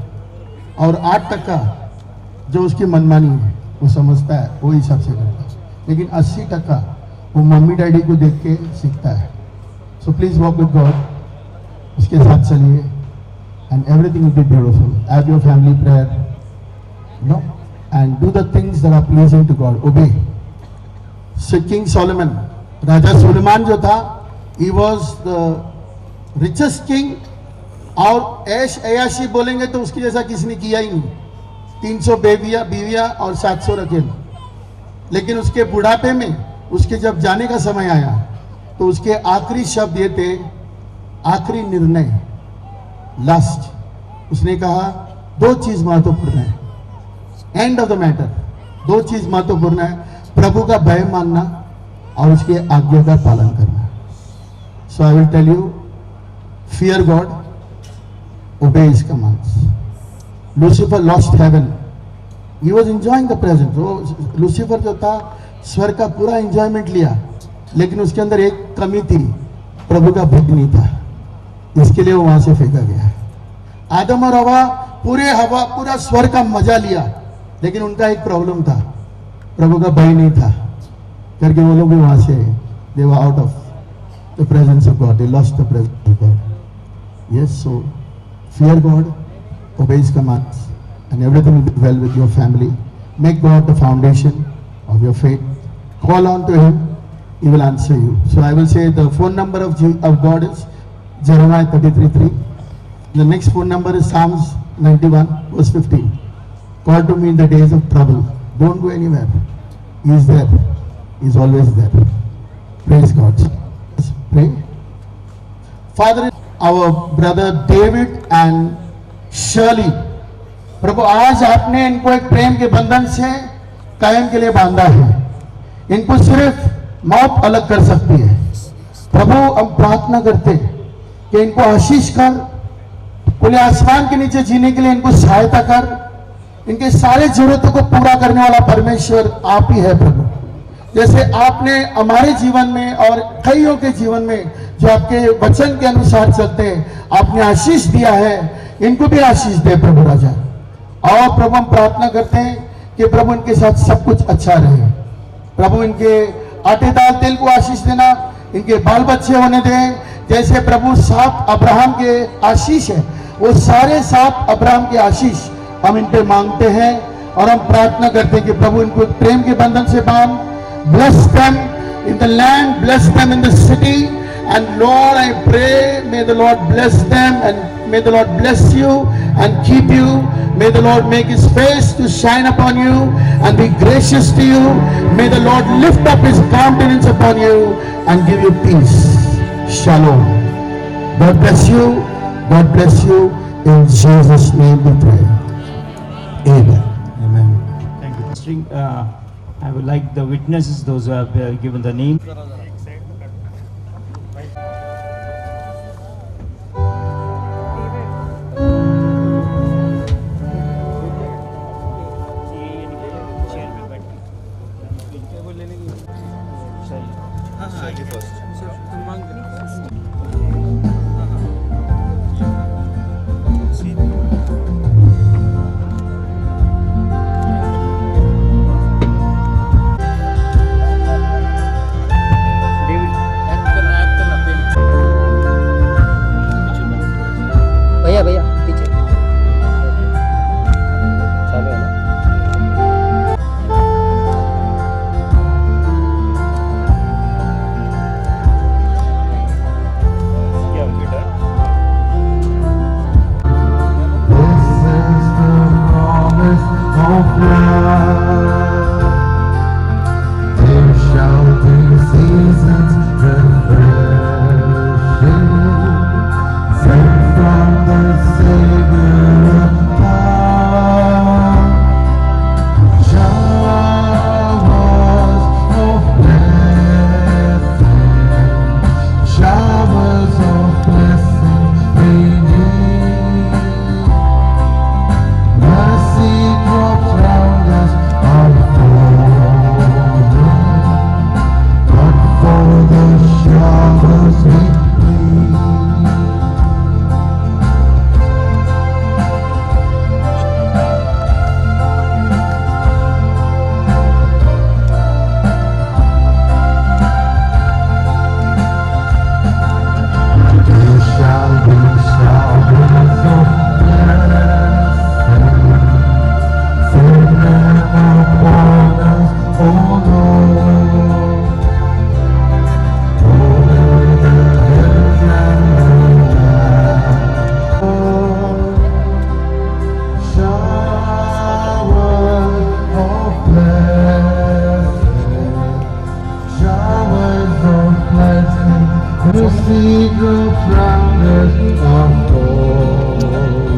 और 8% जो उसकी मनमानी है वो समझता है, वो हिसाब से करता है, लेकिन 80% वो मम्मी डैडी को देख के सीखता है. So please walk with God, उसके साथ चलिए, and everything will be beautiful. As your family prayer, no, and do the things that are pleasing to God. Obey. So King Solomon, राजा सुलेमान जो था, he was the richest king, और ऐश ऐयाशी बोलेंगे तो उसकी जैसा किसी ने किया ही नहीं. 300 बीवियां और 700 रखेल. लेकिन उसके बुढ़ापे में, उसके जब जाने का समय आया, तो उसके आखिरी शब्द ये थे, आखिरी निर्णय, लास्ट. उसने कहा 2 चीज महत्वपूर्ण है. एंड ऑफ द मैटर, 2 चीज महत्वपूर्ण है, प्रभु का भय मानना और उसके आज्ञा का पालन करना. So I will tell you, fear God, obey his commands. Lucifer lost heaven. He was enjoying the present. वो लूसीफर जो था, स्वर्ग का पूरा एंजॉयमेंट लिया, लेकिन उसके अंदर एक कमी थी, प्रभु का भक्त नहीं था. इसके लिए वो वहां से फेंका गया. आदम और हवा पूरा स्वर्ग का मजा लिया, लेकिन उनका एक प्रॉब्लम था, प्रभु का भय नहीं था, करके वो लोग भी वहां से, they were out of the presence of God. They lost the presence of God. Yes, so fear God, obey His commands, and everything will be well with your family. Make God the foundation of your faith. Call on to Him, He will answer you. So I will say the phone number of God is Jeremiah 33:3. The next phone number is Psalms 91 verse 15. Call to me in the days of trouble. Don't go anywhere. He is there. He is always there. Praise God. Let's pray. Father, our brother David and Shirley, प्रभु आज आपने इनको एक प्रेम के बंधन से कायम के लिए बांधा है. इनको सिर्फ मौत अलग कर सकती है. प्रभु हम प्रार्थना करते कि इनको आशीष कर, खुले आसमान के नीचे जीने के लिए इनको सहायता कर. इनके सारे जरूरतों को पूरा करने वाला परमेश्वर आप ही है प्रभु. जैसे आपने हमारे जीवन में और कईयों के जीवन में जो आपके वचन के अनुसार चलते हैं, आपने आशीष दिया है, इनको भी आशीष दे प्रभु राजा. और प्रभु हम प्रार्थना करते हैं कि प्रभु इनके साथ सब कुछ अच्छा रहे. प्रभु इनके आटे दाल तेल को आशीष देना, इनके बाल बच्चे होने दें. जैसे प्रभु 7 अब्राहम के आशीष है, वो सारे 7 अब्राहम के आशीष हम इन पे मांगते हैं. और हम प्रार्थना करते हैं कि प्रभु इनको प्रेम के बंधन से बांध. Bless them in the land, bless them in the city, and Lord, I pray, may the Lord bless them, and may the Lord bless you and keep you. May the Lord make His face to shine upon you and be gracious to you. May the Lord lift up His countenance upon you and give you peace. Shalom. God bless you. God bless you. In Jesus' name we pray. Amen. Amen. Thank you. I would like the witnesses, those who have given the name. sea drops round us are falling,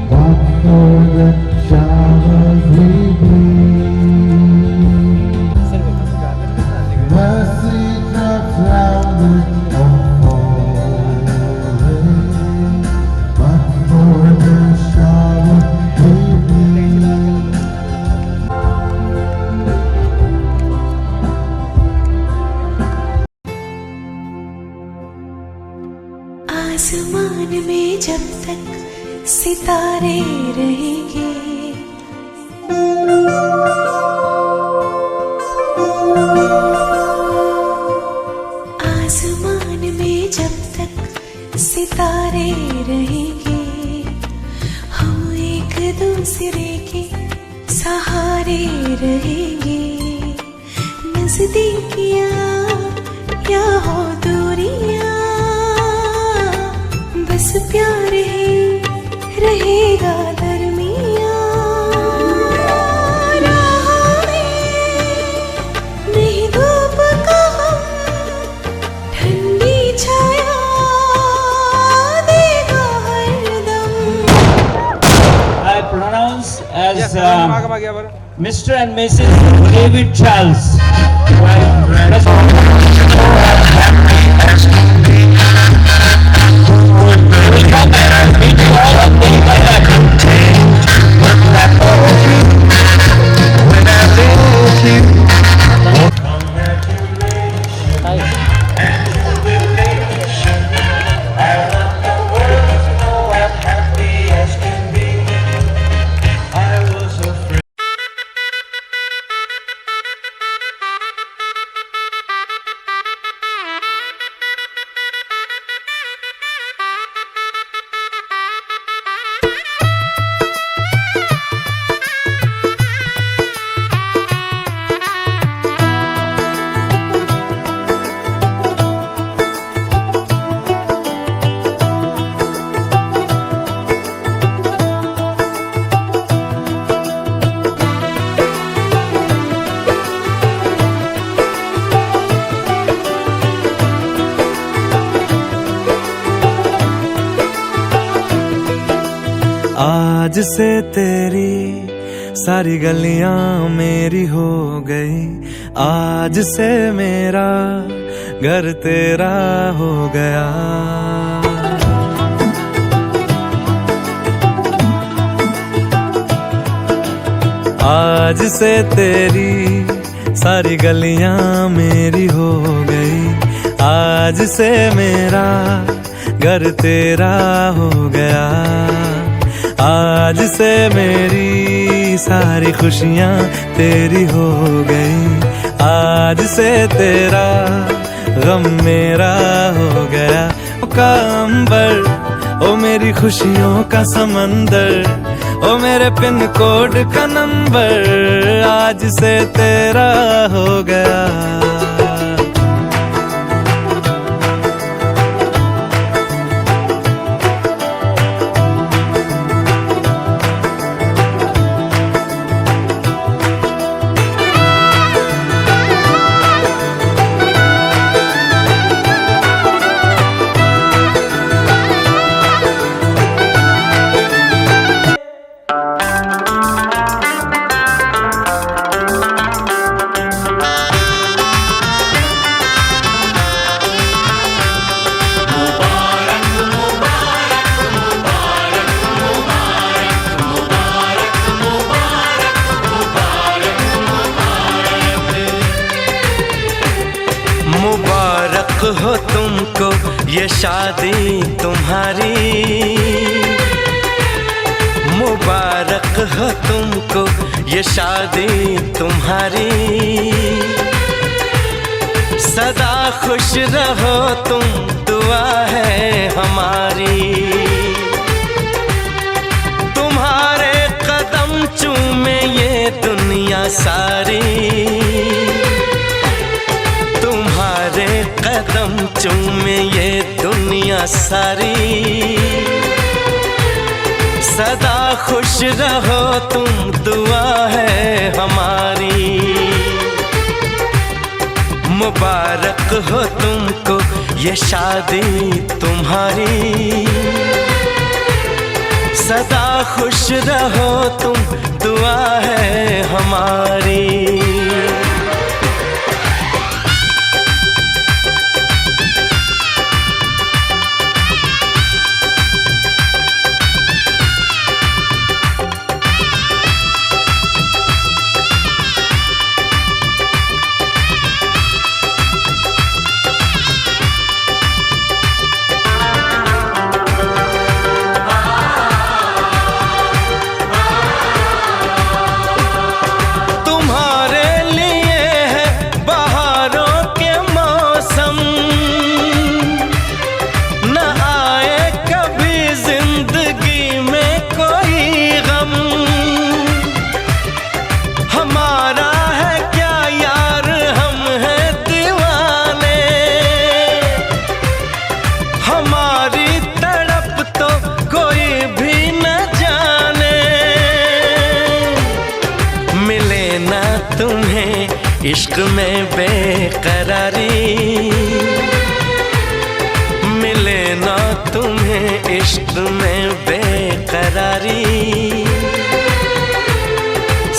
but for the showers we breathe. The sea drops round us are falling, but for the showers we breathe. आसमान में जब तक सितारे रहेंगे, आसमान में जब तक सितारे रहेंगे, हम एक दूसरे के सहारे रहेंगे। नजदीकियां या हो दूरियां, बस प्यार ही रहेगा दरमियां। राहों में नहीं धूप का हम, ठंडी छाया देगा हरदम। I pronounce as Mr. and Mrs. David Charles. आज से तेरी सारी गलियां मेरी हो गई, आज से मेरा घर तेरा हो गया। आज से तेरी सारी गलियां मेरी हो गई, आज से मेरा घर तेरा हो गया। आज से मेरी सारी खुशियां तेरी हो गई, आज से तेरा गम मेरा हो गया। ओ का अंबर, ओ मेरी खुशियों का समंदर, ओ मेरे पिन कोड का नंबर, आज से तेरा हो गया। मुबारक हो तुमको ये शादी तुम्हारी, मुबारक हो तुमको ये शादी तुम्हारी। सदा खुश रहो तुम, दुआ है हमारी। तुम्हारे कदम चूमे ये दुनिया सारी, तुम्हारे कदम चूमे ये दुनिया सारी। सदा खुश रहो तुम, दुआ है हमारी। मुबारक हो तुमको ये शादी तुम्हारी, सदा खुश रहो तुम, दुआ है हमारी। इश्क में बेकरारी मिले ना तुम्हें, इश्क में बेकरारी,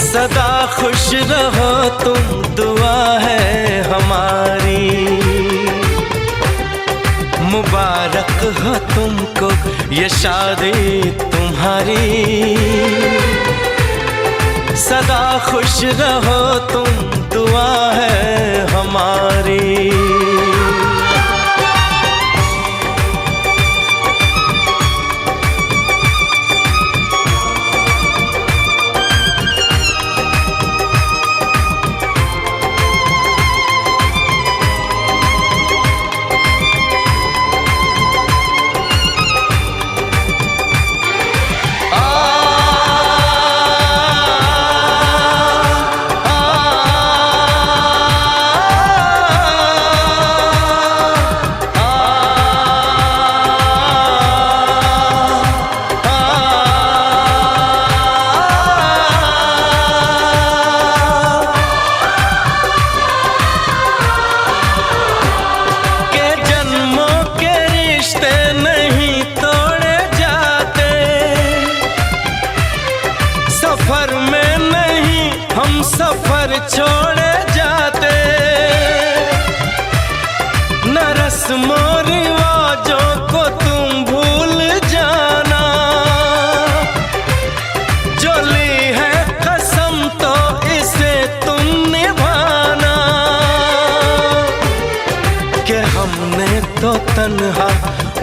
सदा खुश रहो तुम, दुआ है हमारी। मुबारक हो तुमको ये शादी तुम्हारी, सदा खुश रहो तुम, दुआ है हमारी। सफर छोड़े जाते, न रस्मों रिवाजों को तुम भूल जाना, जो ली है कसम तो इसे तुम निभाना, कि हमने तो तन्हा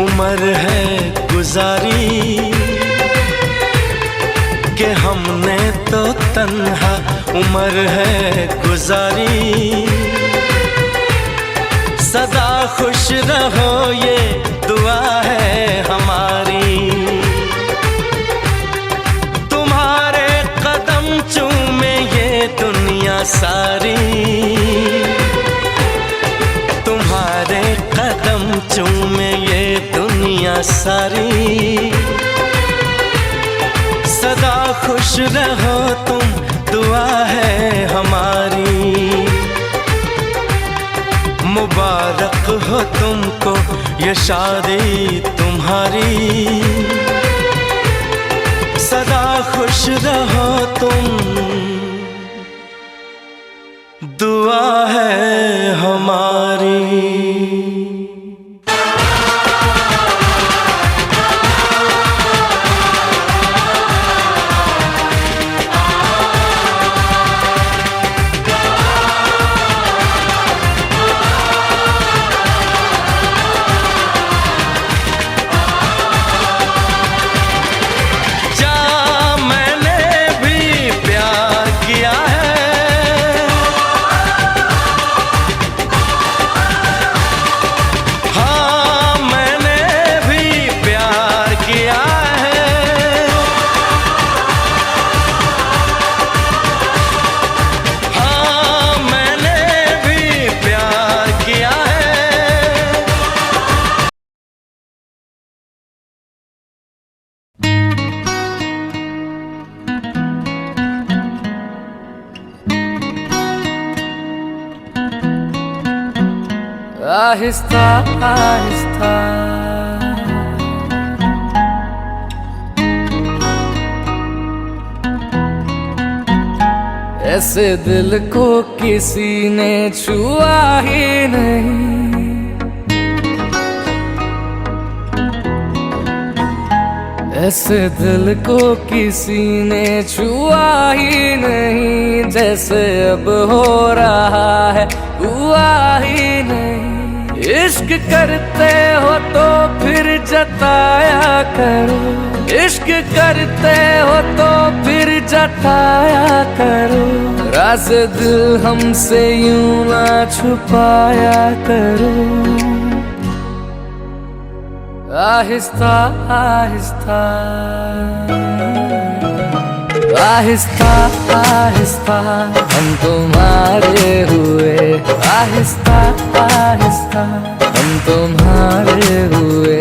उम्र है गुजारी, कि हमने तो तन्हा उम्र है गुजारी, सदा खुश रहो ये दुआ है हमारी। तुम्हारे कदम चूमे ये दुनिया सारी, तुम्हारे कदम चूमे ये दुनिया सारी, सदा खुश रहो तुम, दुआ है हमारी। मुबारक हो तुमको ये शादी तुम्हारी, सदा खुश रहो तुम, दुआ है हमारी। आहिस्ता आहिस्ता ऐसे दिल को किसी ने छुआ ही नहीं, ऐसे दिल को किसी ने छुआ ही नहीं, जैसे अब हो रहा है हुआ ही नहीं। इश्क करते हो तो फिर जताया करो, इश्क करते हो तो फिर जताया करो, राज़ दिल हमसे यूं ना छुपाया करो। आहिस्ता आहिस्ता आहिस्ता आहिस्ता हम तुम्हारे हुए, आहिस्ता आहिस्ता हम तुम्हारे हुए।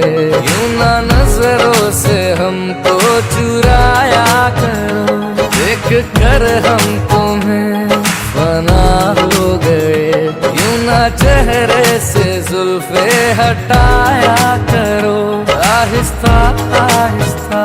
यूं ना नजरों से हमको चुराया करो, देख कर हम तुम्हें फना हो गए। यूं ना चेहरे से जुल्फे हटाया करो, आहिस्ता आहिस्ता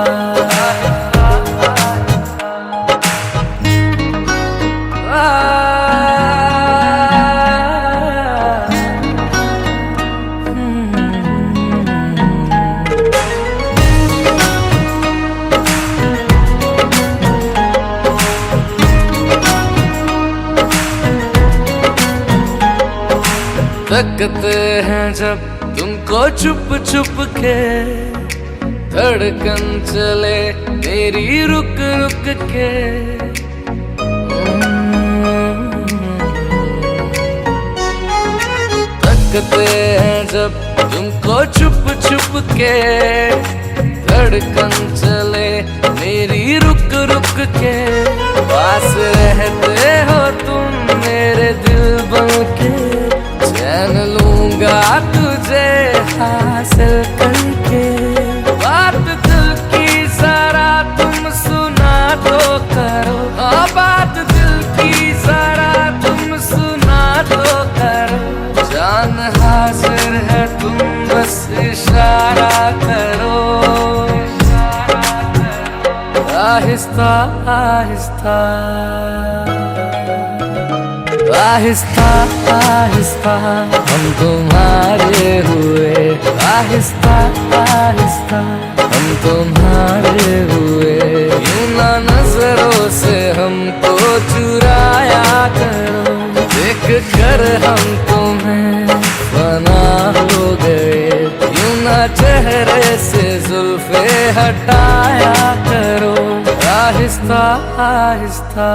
तकते हैं जब तुमको छुप छुप के, धड़कन चले मेरी रुक रुक के। तकते हैं जब तुमको छुप छुप के, धड़कन चले मेरी रुक रुक के। पास रहते हो तुम मेरे दिल बन के, चैन लूंगा तुझे हासिल करके। बात दिल की जरा तुम सुना तो करो, हाँ बात दिल की जरा तुम सुना तो करो। जान हाजिर है तुम बस इशारा करो, आहिस्ता आहिस्ता आहिस्ता आहिस्ता हम तुम्हारे हुए, आहिस्ता आहिस्ता हम तुम्हारे हुए। यूं ना नजरों से हमको चुराया करो, देख कर हम तुम्हें फना हो गए। यूं ना चेहरे से जुल्फे हटाया करो, Aahista Aahista.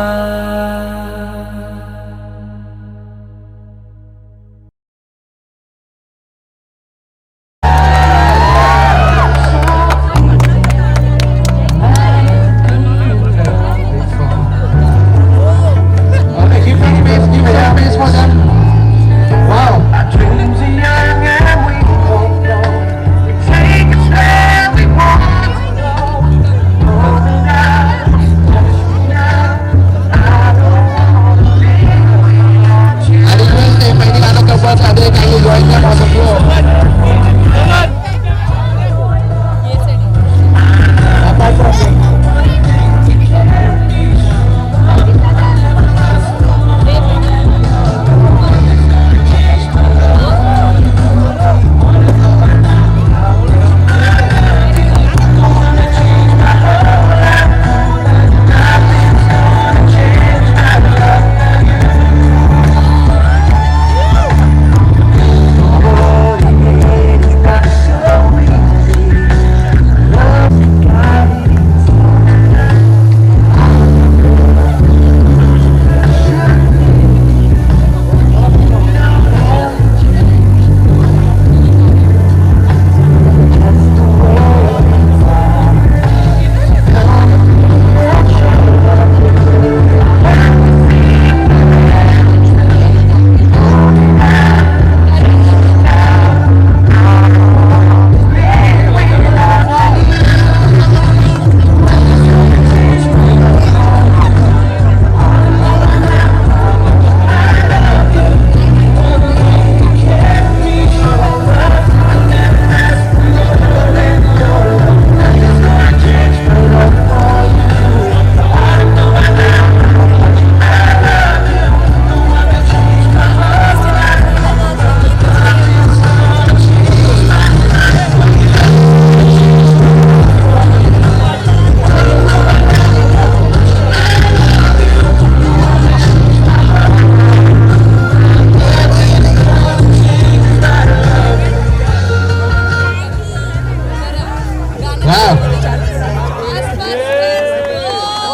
Wow.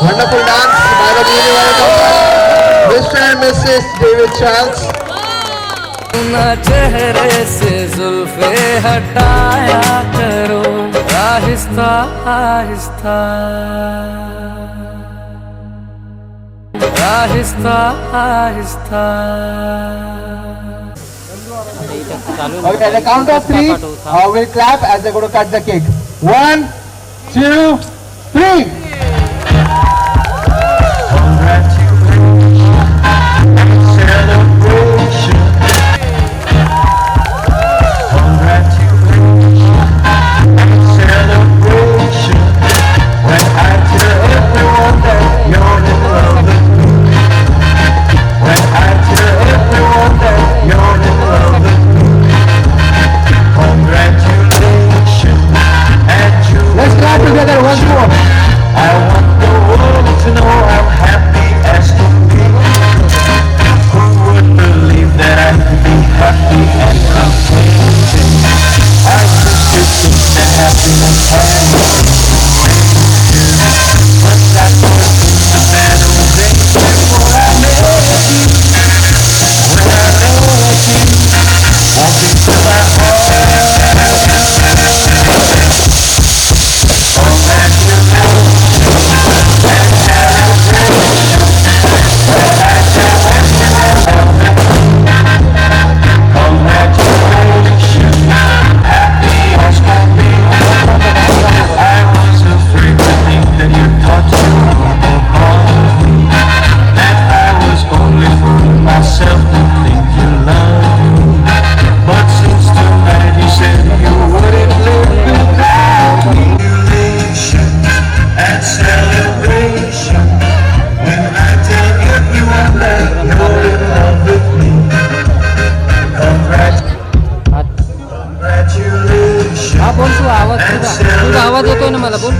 Wonderful dance by the beauty couple, Mr. and Mrs. David Charles. ना चेहरे से जुल्फे हटाया करो Aahista Aahista Aahista Aahista. Okay, at the count of 3, we'll clap as they're going to cut the cake. 1, 2, 3. Let's clap together once more. I want the world to know I'm happy as can be. Who would believe that I could be happy and contented? I used to think that happiness had but that wasn't the better way before I met you. When I met you, walked into my heart. आवाज येतोय ना मला बोल।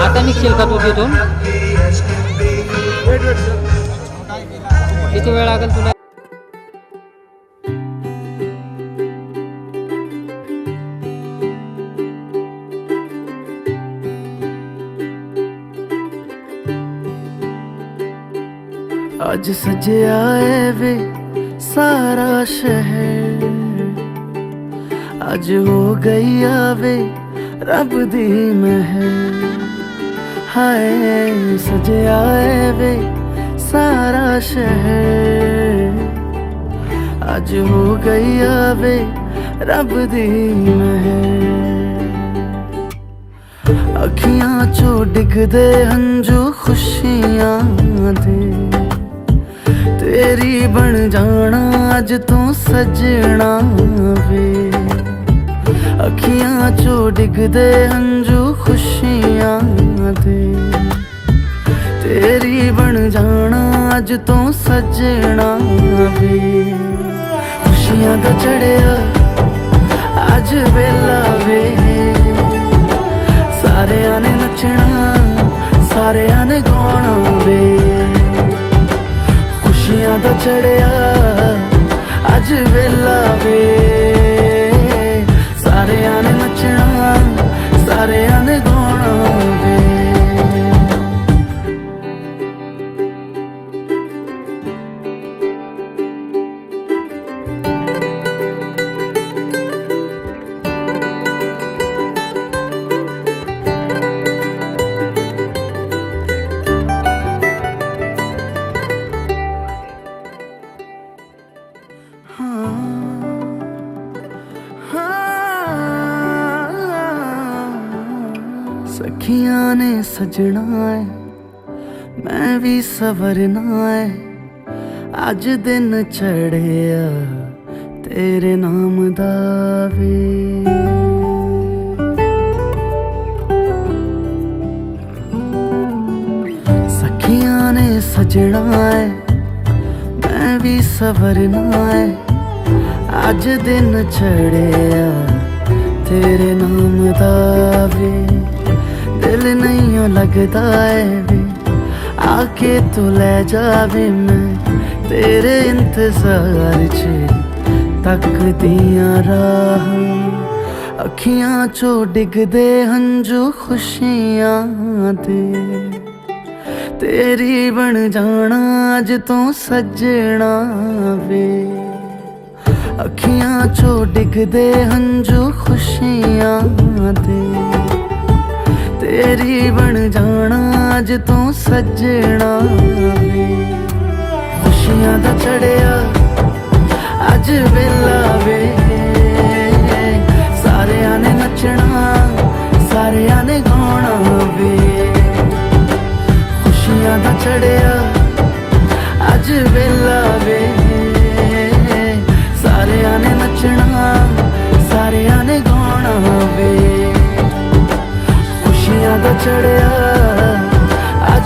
आता निघशील का तू तिथून? किती वेळ लागेल तुला? आज सजिया है वे सारा शहर, आज हो गई आवे रब दी महर। हाय सजिया है वे सारा शहर, आज हो गई आवे रब दी महर। अखियां चो डिगदे हंजू खुशियां दे, तेरी बन जाना अज तू सजना वे। अखियां चो डिगदे हंजू खुशियां दे, तेरी बन जाना अज तू सजना वे। खुशियां दा चढ़िया अज वेला वे, सारे आने नचना सारे आने गाना वे। खुशियां दा चढ़िया अज वेला वे, सारे आने नचना सारे आने गाना वे। सखियां ने सजना है मैं भी सवरना है, अज दिन चढ़िया तेरे नाम दा वे। सखियां ने सजना है मैं भी सवरना है, अज दिन चढ़िया तेरे नाम दा वे। दिल नहीं लगता है वे आके तू ले जावे मैं तेरे इंतजार च तकदियां राह अखियां चो डिगदे हंजू खुशियां दे तेरी बन जाना अज तो सजना वे अखियां चो डिगदे हंजू खुशियां दे तेरी बन जाना अज तो सजना वे खुशियां दा चढ़िया अज वेला वे सारियां ने नचना सारियां ने गाना वे खुशियां दा चढ़िया अज वेला वे सारियां ने नचना सारियां ने गाना वे खुशियां दा चढ़िया